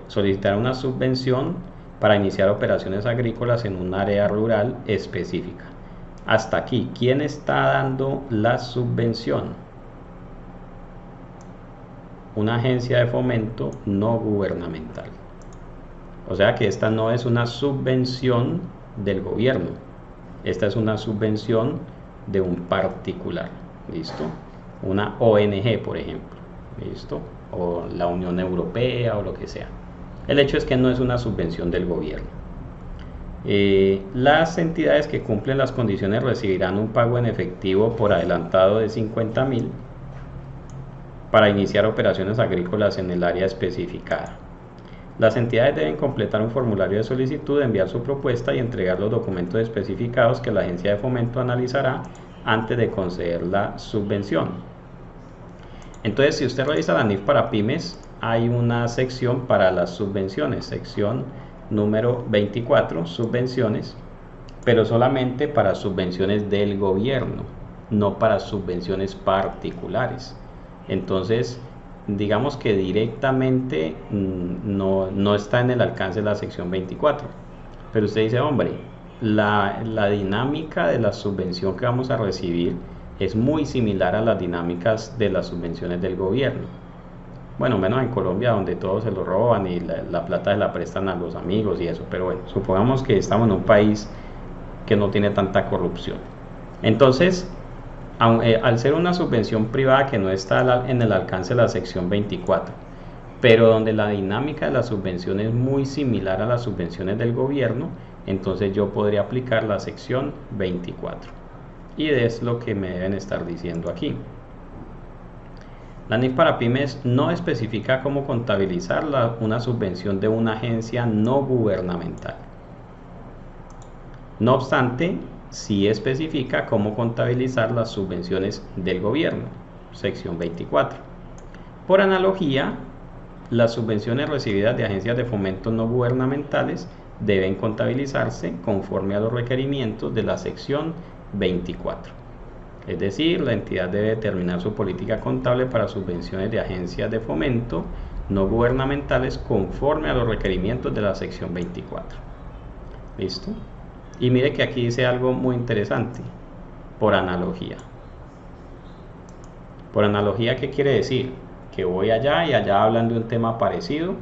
solicitar una subvención para iniciar operaciones agrícolas en un área rural específica. Hasta aquí, ¿quién está dando la subvención? Una agencia de fomento no gubernamental. O sea que esta no es una subvención del gobierno, esta es una subvención de un particular. ¿Listo? Una ONG, por ejemplo. ¿Listo? O la Unión Europea o lo que sea. El hecho es que no es una subvención del gobierno. Las entidades que cumplen las condiciones recibirán un pago en efectivo por adelantado de 50.000 para iniciar operaciones agrícolas en el área especificada. Las entidades deben completar un formulario de solicitud, enviar su propuesta y entregar los documentos especificados que la agencia de fomento analizará antes de conceder la subvención. Entonces, si usted revisa la NIF para pymes, hay una sección para las subvenciones, sección número 24, subvenciones, pero solamente para subvenciones del gobierno, no para subvenciones particulares. Entonces, digamos que directamente no está en el alcance de la sección 24. Pero usted dice, hombre, la dinámica de la subvención que vamos a recibir es muy similar a las dinámicas de las subvenciones del gobierno. Bueno, menos en Colombia, donde todos se lo roban y la plata se la prestan a los amigos y eso. Pero bueno, supongamos que estamos en un país que no tiene tanta corrupción. Entonces, al ser una subvención privada que no está en el alcance de la sección 24, pero donde la dinámica de la subvención es muy similar a las subvenciones del gobierno, entonces yo podría aplicar la sección 24. Y es lo que me deben estar diciendo aquí. La NIF para pymes no especifica cómo contabilizar una subvención de una agencia no gubernamental. No obstante, sí especifica cómo contabilizar las subvenciones del gobierno, sección 24. Por analogía, las subvenciones recibidas de agencias de fomento no gubernamentales deben contabilizarse conforme a los requerimientos de la sección 24. Es decir, la entidad debe determinar su política contable para subvenciones de agencias de fomento no gubernamentales conforme a los requerimientos de la sección 24. ¿Listo? Y mire que aquí dice algo muy interesante, por analogía. Por analogía, ¿qué quiere decir? Que voy allá y allá hablan de un tema parecido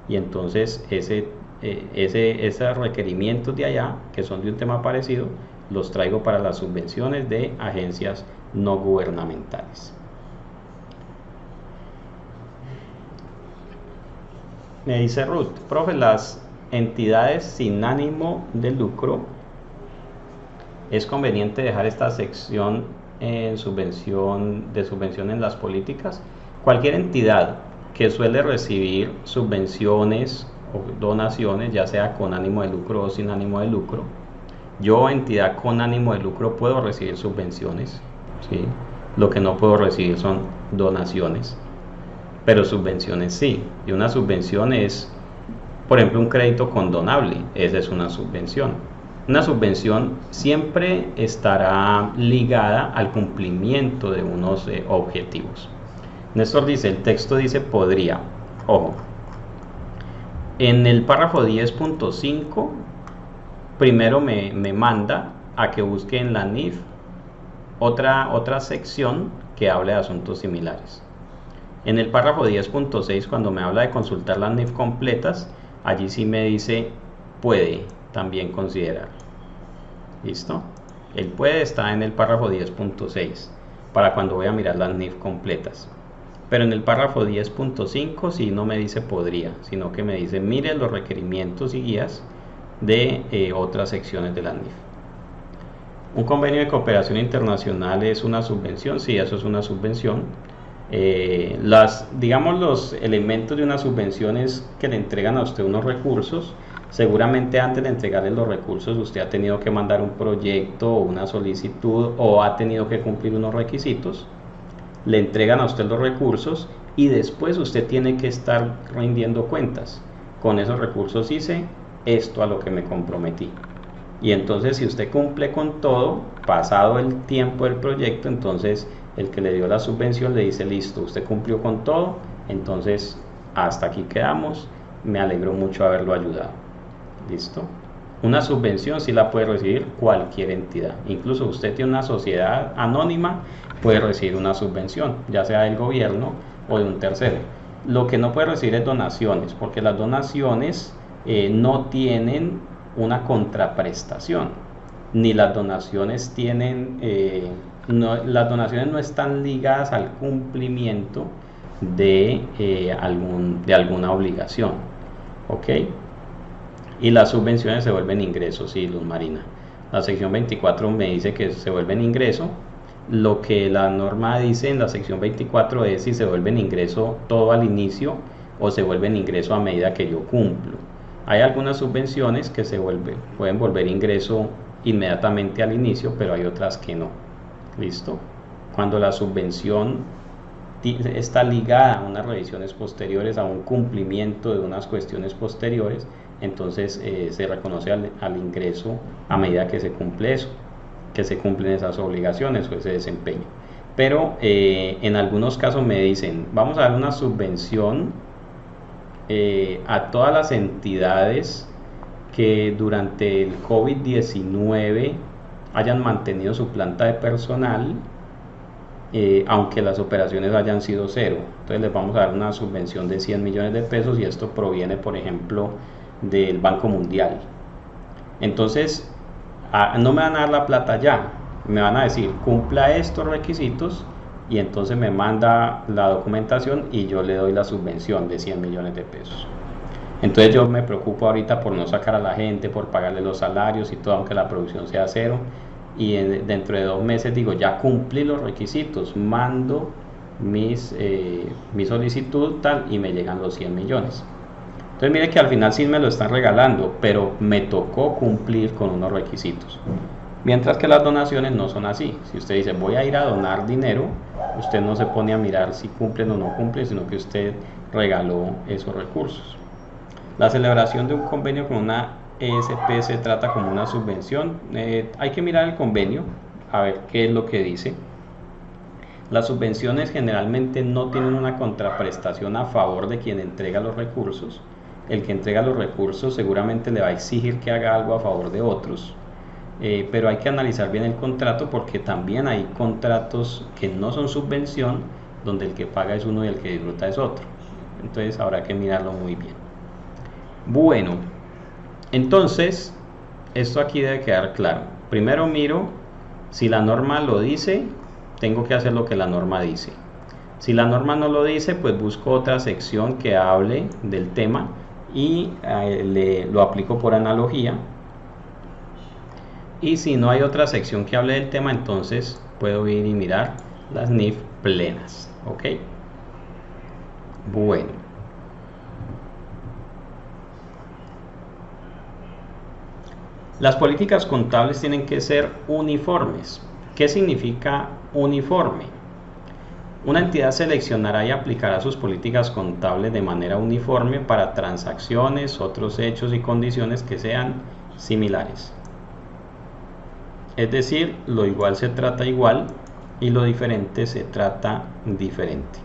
y entonces esos requerimientos de allá, que son de un tema parecido, los traigo para las subvenciones de agencias no gubernamentales. Me dice Ruth, profe, las entidades sin ánimo de lucro ¿Es conveniente dejar esta sección de subvención en las políticas? Cualquier entidad que suele recibir subvenciones o donaciones, ya sea con ánimo de lucro o sin ánimo de lucro, yo, entidad con ánimo de lucro, puedo recibir subvenciones, ¿sí? Lo que no puedo recibir son donaciones, pero subvenciones sí. Y una subvención es, por ejemplo, un crédito condonable. Esa es una subvención. Una subvención siempre estará ligada al cumplimiento de unos objetivos. Néstor dice, el texto dice podría. Ojo, en el párrafo 10.5 primero me manda a que busque en la NIF otra sección que hable de asuntos similares. En el párrafo 10.6, cuando me habla de consultar las NIF completas, allí sí me dice puede también considerar. ¿Listo? El puede está en el párrafo 10.6 para cuando voy a mirar las NIF completas. Pero en el párrafo 10.5 sí no me dice podría, sino que me dice mire los requerimientos y guías de otras secciones de la NIF. ¿Un convenio de cooperación internacional es una subvención? Sí, eso es una subvención. Digamos, los elementos de una subvención es que le entregan a usted unos recursos. Seguramente antes de entregarle los recursos usted ha tenido que mandar un proyecto o una solicitud o ha tenido que cumplir unos requisitos. Le entregan a usted los recursos y después usted tiene que estar rindiendo cuentas. Con esos recursos hice esto a lo que me comprometí. Y entonces si usted cumple con todo, pasado el tiempo del proyecto, entonces el que le dio la subvención le dice listo, usted cumplió con todo, entonces hasta aquí quedamos, me alegro mucho haberlo ayudado. ¿Listo? Una subvención sí la puede recibir cualquier entidad, incluso usted tiene una sociedad anónima, puede recibir una subvención, ya sea del gobierno o de un tercero. Lo que no puede recibir es donaciones, porque las donaciones no tienen una contraprestación, ni las donaciones tienen, las donaciones no están ligadas al cumplimiento de alguna obligación, ¿ok? Y las subvenciones se vuelven ingresos, sí, Luz Marina. La sección 24 me dice que se vuelven ingreso. Lo que la norma dice en la sección 24 es si se vuelven ingreso todo al inicio o se vuelven ingreso a medida que yo cumplo. Hay algunas subvenciones que pueden volver ingreso inmediatamente al inicio, pero hay otras que no. ¿Listo? Cuando la subvención está ligada a unas revisiones posteriores, a un cumplimiento de unas cuestiones posteriores, entonces se reconoce al ingreso a medida que se cumple eso, que se cumplen esas obligaciones o ese desempeño. Pero en algunos casos me dicen, vamos a dar una subvención a todas las entidades que durante el COVID-19 hayan mantenido su planta de personal, aunque las operaciones hayan sido cero. Entonces les vamos a dar una subvención de 100 millones de pesos y esto proviene, por ejemplo, del Banco Mundial. Entonces no me van a dar la plata ya, me van a decir cumpla estos requisitos y entonces me manda la documentación y yo le doy la subvención de 100 millones de pesos. Entonces yo me preocupo ahorita por no sacar a la gente, por pagarle los salarios y todo, aunque la producción sea cero, y dentro de 2 meses digo ya cumplí los requisitos, mando mi solicitud tal y me llegan los 100 millones. Entonces mire que al final sí me lo están regalando, pero me tocó cumplir con unos requisitos. Mientras que las donaciones no son así. Si usted dice voy a ir a donar dinero, usted no se pone a mirar si cumplen o no cumplen, sino que usted regaló esos recursos. La celebración de un convenio con una ESP se trata como una subvención. Hay que mirar el convenio, a ver qué es lo que dice. Las subvenciones generalmente no tienen una contraprestación a favor de quien entrega los recursos. El que entrega los recursos seguramente le va a exigir que haga algo a favor de otros. Pero hay que analizar bien el contrato porque también hay contratos que no son subvención donde el que paga es uno y el que disfruta es otro. Entonces habrá que mirarlo muy bien. Bueno, entonces esto aquí debe quedar claro. Primero miro si la norma lo dice, tengo que hacer lo que la norma dice. Si la norma no lo dice, pues busco otra sección que hable del tema y lo aplico por analogía. Y si no hay otra sección que hable del tema, entonces puedo ir y mirar las NIF plenas. ¿Ok? Bueno. Las políticas contables tienen que ser uniformes. ¿Qué significa uniforme? Una entidad seleccionará y aplicará sus políticas contables de manera uniforme para transacciones, otros hechos y condiciones que sean similares. Es decir, lo igual se trata igual y lo diferente se trata diferente.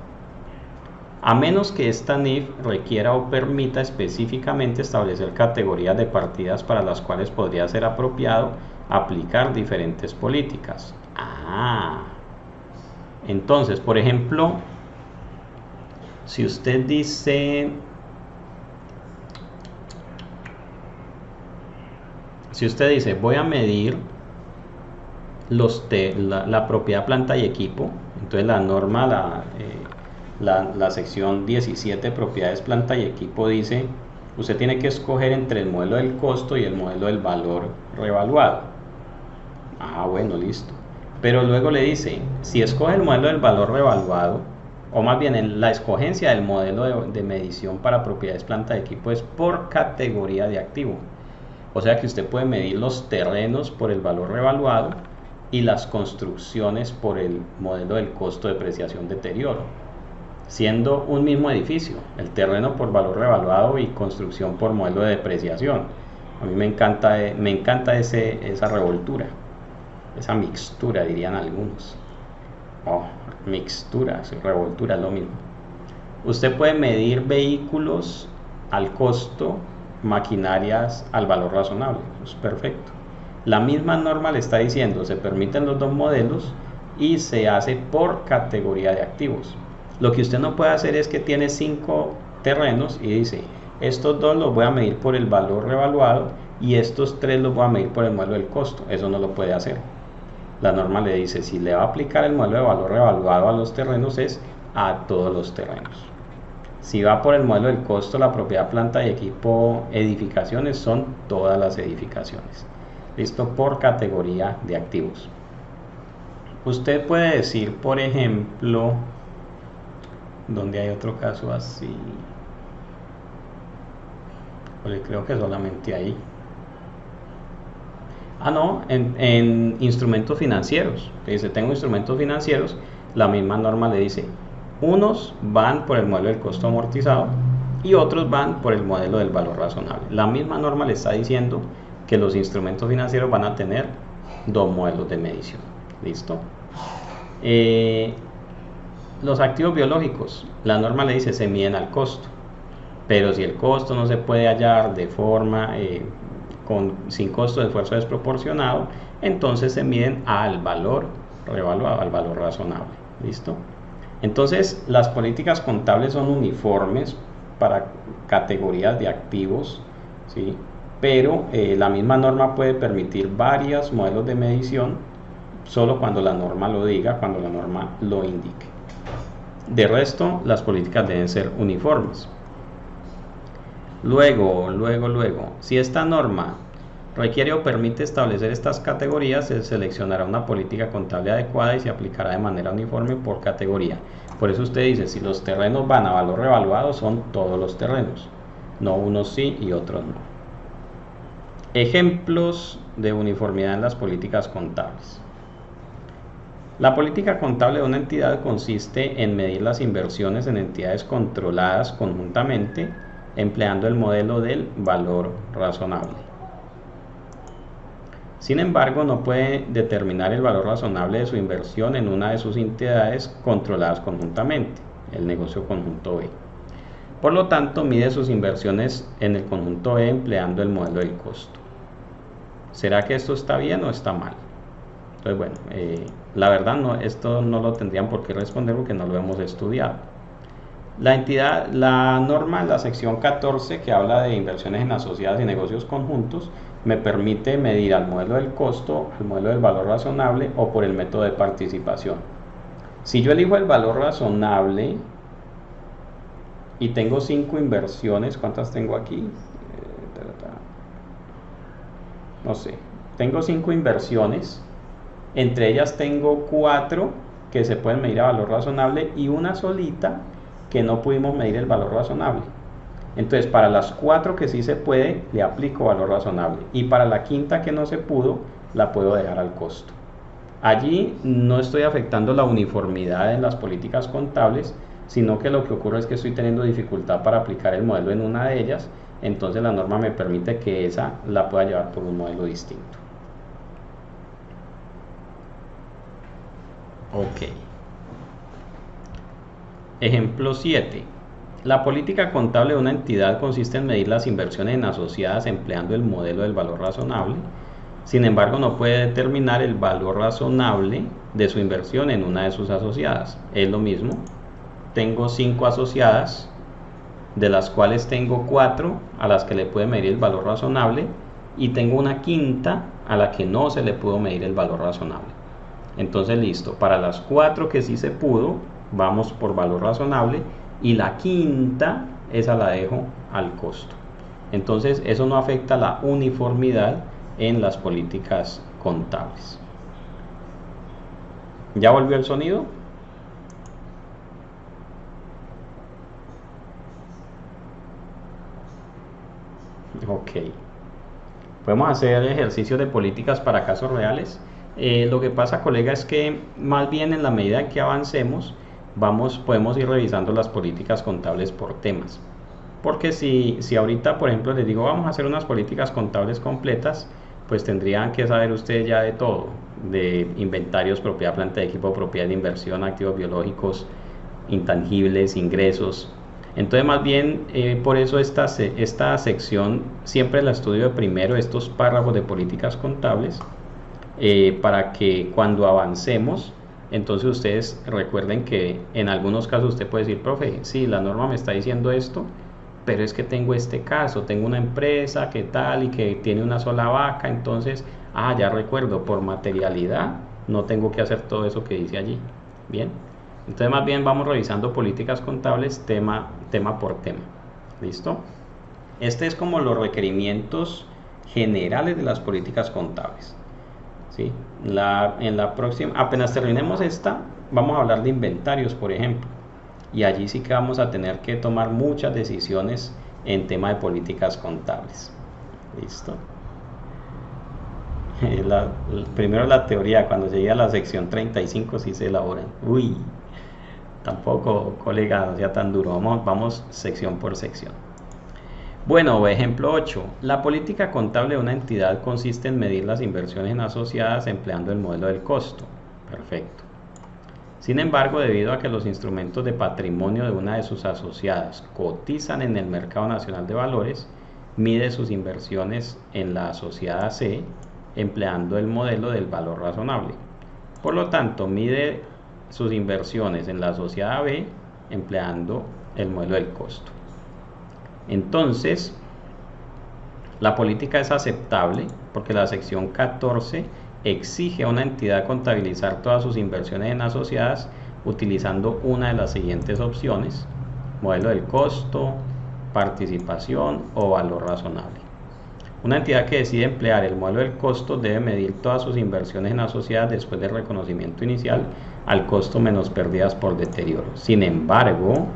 A menos que esta NIF requiera o permita específicamente establecer categorías de partidas para las cuales podría ser apropiado aplicar diferentes políticas. Entonces, por ejemplo, si usted dice, voy a medir la propiedad planta y equipo, entonces la norma, la sección 17, propiedades planta y equipo, dice, usted tiene que escoger entre el modelo del costo y el modelo del valor revaluado. Bueno, listo. Pero luego le dice, si escoge el modelo del valor revaluado, o más bien en la escogencia del modelo de medición para propiedades planta de equipo es por categoría de activo. O sea que usted puede medir los terrenos por el valor revaluado y las construcciones por el modelo del costo, depreciación, deterioro, siendo un mismo edificio, el terreno por valor revaluado y construcción por modelo de depreciación. A mí me encanta esa revoltura. Esa mixtura, dirían algunos. Mixtura, revoltura es lo mismo. Usted puede medir vehículos al costo, maquinarias al valor razonable. Es perfecto. La misma norma le está diciendo, se permiten los dos modelos y se hace por categoría de activos. Lo que usted no puede hacer es que tiene 5 terrenos y dice, estos 2 los voy a medir por el valor revaluado y estos 3 los voy a medir por el modelo del costo. Eso no lo puede hacer. La norma le dice, si le va a aplicar el modelo de valor revaluado a los terrenos, es a todos los terrenos. Si va por el modelo del costo, la propiedad planta y equipo edificaciones, son todas las edificaciones. Listo, por categoría de activos. Usted puede decir, por ejemplo, donde hay otro caso así, creo que solamente ahí. En instrumentos financieros. Dice, tengo instrumentos financieros, la misma norma le dice, unos van por el modelo del costo amortizado y otros van por el modelo del valor razonable. La misma norma le está diciendo que los instrumentos financieros van a tener 2 modelos de medición. ¿Listo? Los activos biológicos, la norma le dice, se miden al costo. Pero si el costo no se puede hallar de forma sin costo de esfuerzo desproporcionado, entonces se miden al valor revaluado, al valor razonable. ¿Listo? Entonces, las políticas contables son uniformes para categorías de activos, ¿sí? Pero la misma norma puede permitir varios modelos de medición solo cuando la norma lo diga, cuando la norma lo indique. De resto, las políticas deben ser uniformes. Luego, si esta norma requiere o permite establecer estas categorías, se seleccionará una política contable adecuada y se aplicará de manera uniforme por categoría. Por eso usted dice, si los terrenos van a valor revaluado, son todos los terrenos, no unos sí y otros no. Ejemplos de uniformidad en las políticas contables. La política contable de una entidad consiste en medir las inversiones en entidades controladas conjuntamente, empleando el modelo del valor razonable. Sin embargo, no puede determinar el valor razonable de su inversión en una de sus entidades controladas conjuntamente, el negocio conjunto B. Por lo tanto, mide sus inversiones en el conjunto B empleando el modelo del costo. ¿Será que esto está bien o está mal? Entonces, bueno, la verdad esto no lo tendrían por qué responder porque no lo hemos estudiado. La norma en la sección 14, que habla de inversiones en asociadas y negocios conjuntos, me permite medir al modelo del costo, al modelo del valor razonable o por el método de participación. Si yo elijo el valor razonable y tengo 5 inversiones, ¿cuántas tengo aquí? No sé, tengo 5 inversiones, entre ellas tengo 4 que se pueden medir a valor razonable y una solita que no pudimos medir el valor razonable. Entonces, para las 4 que sí se puede, le aplico valor razonable, y para la quinta que no se pudo, la puedo dejar al costo. Allí no estoy afectando la uniformidad en las políticas contables, sino que lo que ocurre es que estoy teniendo dificultad para aplicar el modelo en una de ellas, entonces la norma me permite que esa la pueda llevar por un modelo distinto. Ok. Ejemplo 7. La política contable de una entidad consiste en medir las inversiones en asociadas empleando el modelo del valor razonable. Sin embargo, no puede determinar el valor razonable de su inversión en una de sus asociadas. Es lo mismo. Tengo 5 asociadas, de las cuales tengo 4 a las que le puede medir el valor razonable, y tengo una quinta a la que no se le pudo medir el valor razonable. Entonces, listo, para las 4 que sí se pudo, vamos por valor razonable, y la quinta, esa la dejo al costo. Entonces, eso no afecta la uniformidad en las políticas contables. ¿Ya volvió el sonido? Ok. Podemos hacer ejercicios de políticas para casos reales. Lo que pasa, colega, es que más bien en la medida que avancemos, podemos ir revisando las políticas contables por temas. Porque si ahorita, por ejemplo, les digo vamos a hacer unas políticas contables completas, pues tendrían que saber ustedes ya de todo, de inventarios, propiedad, planta de equipo, propiedad de inversión, activos biológicos, intangibles, ingresos. Entonces, más bien, por eso esta sección siempre la estudio de primero, estos párrafos de políticas contables, para que cuando avancemos, entonces ustedes recuerden que en algunos casos usted puede decir, profe, sí, la norma me está diciendo esto, pero es que tengo este caso, tengo una empresa que tal y que tiene una sola vaca, entonces, ya recuerdo, por materialidad no tengo que hacer todo eso que dice allí. Bien, entonces más bien vamos revisando políticas contables tema por tema. ¿Listo? Este es como los requerimientos generales de las políticas contables. ¿Sí? En la próxima, apenas terminemos esta, vamos a hablar de inventarios, por ejemplo. Y allí sí que vamos a tener que tomar muchas decisiones en tema de políticas contables. ¿Listo? Primero la teoría, cuando llegue a la sección 35 sí se elaboran. Uy, tampoco, colega, no sea tan duro. Vamos sección por sección. Bueno, ejemplo 8. La política contable de una entidad consiste en medir las inversiones en asociadas empleando el modelo del costo. Perfecto. Sin embargo, debido a que los instrumentos de patrimonio de una de sus asociadas cotizan en el Mercado Nacional de Valores, mide sus inversiones en la asociada C empleando el modelo del valor razonable. Por lo tanto, mide sus inversiones en la asociada B empleando el modelo del costo. Entonces, la política es aceptable porque la sección 14 exige a una entidad contabilizar todas sus inversiones en asociadas utilizando una de las siguientes opciones: modelo del costo, participación o valor razonable. Una entidad que decide emplear el modelo del costo debe medir todas sus inversiones en asociadas después del reconocimiento inicial al costo menos pérdidas por deterioro. Sin embargo,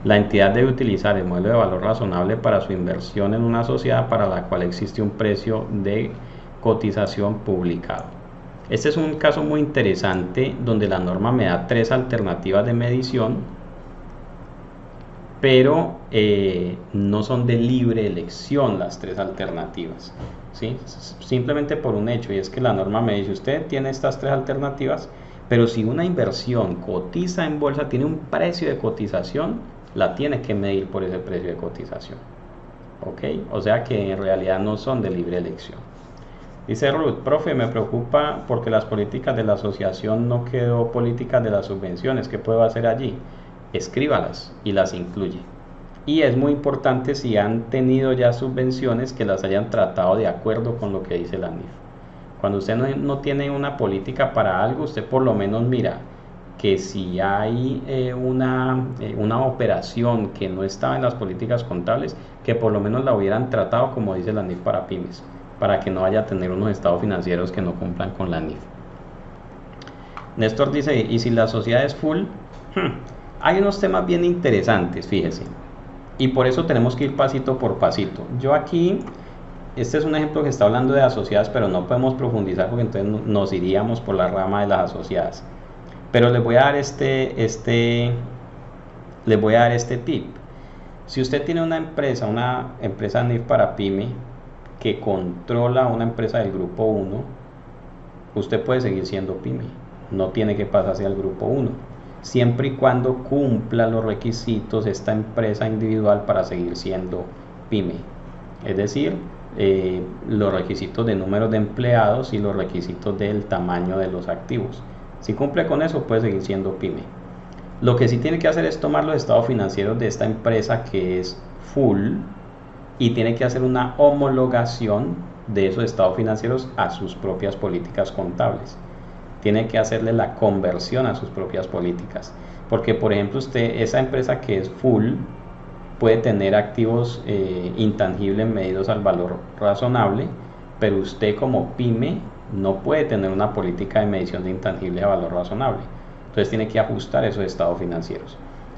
la entidad debe utilizar el modelo de valor razonable para su inversión en una sociedad para la cual existe un precio de cotización publicado. Este es un caso muy interesante donde la norma me da 3 alternativas de medición, pero no son de libre elección las 3 alternativas, ¿sí? Simplemente por un hecho, y es que la norma me dice, usted tiene estas 3 alternativas, pero si una inversión cotiza en bolsa, tiene un precio de cotización, la tiene que medir por ese precio de cotización. ¿Ok? O sea que en realidad no son de libre elección. Dice Ruth, profe, me preocupa porque las políticas de la asociación no quedó políticas de las subvenciones. ¿Qué puedo hacer allí? Escríbalas y las incluye. Y es muy importante, si han tenido ya subvenciones, que las hayan tratado de acuerdo con lo que dice la NIF. Cuando usted no tiene una política para algo, usted por lo menos mira que si hay una operación que no estaba en las políticas contables, que por lo menos la hubieran tratado como dice la NIF para pymes. para que no vaya a tener unos estados financieros que no cumplan con la NIF. Néstor dice, ¿y si la sociedad es full? Hay unos temas bien interesantes, fíjese, y por eso tenemos que ir pasito por pasito. Yo aquí, este es un ejemplo que está hablando de asociadas, pero no podemos profundizar porque entonces nos iríamos por la rama de las asociadas. Pero les voy a dar este tip. Si usted tiene una empresa NIF para pyme, que controla una empresa del grupo 1, usted puede seguir siendo pyme, no tiene que pasarse al grupo 1, siempre y cuando cumpla los requisitos esta empresa individual para seguir siendo pyme, es decir, los requisitos de número de empleados y los requisitos del tamaño de los activos. Si cumple con eso, puede seguir siendo pyme. Lo que sí tiene que hacer es tomar los estados financieros de esta empresa que es full y tiene que hacer una homologación de esos estados financieros a sus propias políticas contables. Tiene que hacerle la conversión a sus propias políticas. Porque, por ejemplo, esa empresa que es full puede tener activos intangibles medidos al valor razonable, pero usted como pyme no puede tener una política de medición de intangibles a valor razonable. Entonces tiene que ajustar esos estados financieros.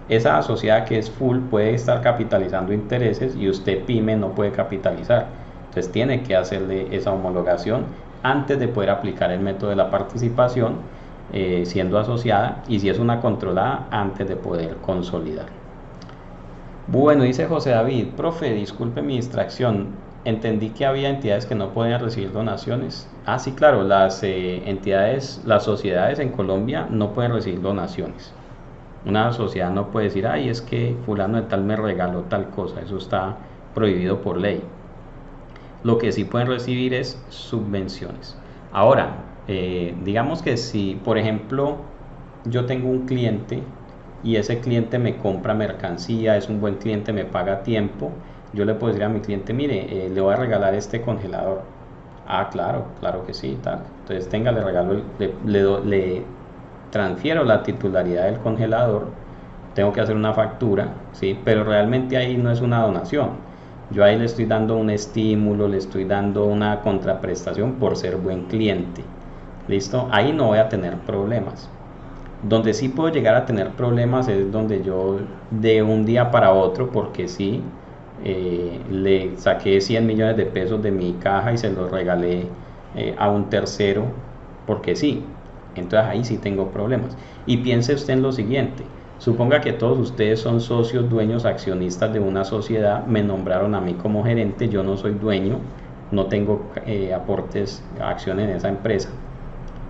Esa sociedad que es full puede estar capitalizando intereses y usted pyme no puede capitalizar. Entonces tiene que hacerle esa homologación antes de poder aplicar el método de la participación siendo asociada, y si es una controlada, antes de poder consolidar. Bueno, dice José David, profe, disculpe mi distracción, entendí que había entidades que no podían recibir donaciones. Ah, sí, claro, las sociedades en Colombia no pueden recibir donaciones. Una sociedad no puede decir, ay, es que fulano de tal me regaló tal cosa, eso está prohibido por ley. Lo que sí pueden recibir es subvenciones. Ahora, digamos que si, por ejemplo, yo tengo un cliente y ese cliente me compra mercancía, es un buen cliente, me paga a tiempo, yo le puedo decir a mi cliente, mire, le voy a regalar este congelador. Ah, claro, claro que sí, tal. Entonces tenga, le regalo, le transfiero la titularidad del congelador, tengo que hacer una factura, ¿sí? Pero realmente ahí no es una donación. Yo ahí le estoy dando un estímulo, le estoy dando una contraprestación por ser buen cliente. ¿Listo? Ahí no voy a tener problemas. Donde sí puedo llegar a tener problemas es donde yo de un día para otro, porque sí, le saqué 100 millones de pesos de mi caja y se los regalé a un tercero, porque sí. Entonces ahí sí tengo problemas. Y piense usted en lo siguiente. Suponga que todos ustedes son socios, dueños, accionistas de una sociedad, me nombraron a mí como gerente, yo no soy dueño, no tengo aportes, acciones en esa empresa.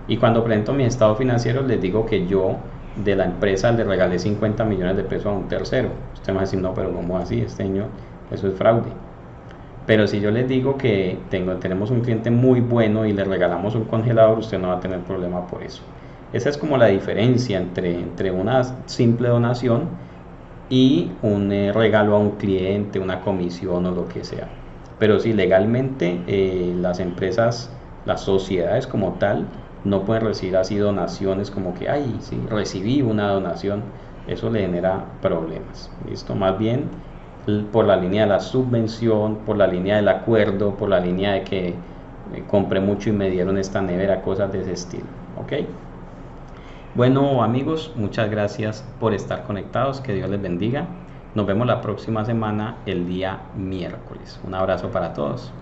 Y cuando presento mis estados financieros les digo que yo de la empresa le regalé 50 millones de pesos a un tercero. Usted me va a decir, no, pero ¿cómo así, señor? Eso es fraude. Pero si yo les digo que tenemos un cliente muy bueno y le regalamos un congelador, usted no va a tener problema por eso. Esa es como la diferencia entre una simple donación y un regalo a un cliente, una comisión o lo que sea. Pero sí, legalmente las empresas, las sociedades como tal, no pueden recibir así donaciones como que, ay, sí, recibí una donación. Eso le genera problemas. ¿Listo? Más bien por la línea de la subvención, por la línea del acuerdo, por la línea de que compré mucho y me dieron esta nevera, cosas de ese estilo. ¿Ok? Bueno, amigos, muchas gracias por estar conectados, que Dios les bendiga. Nos vemos la próxima semana, el día miércoles. Un abrazo para todos.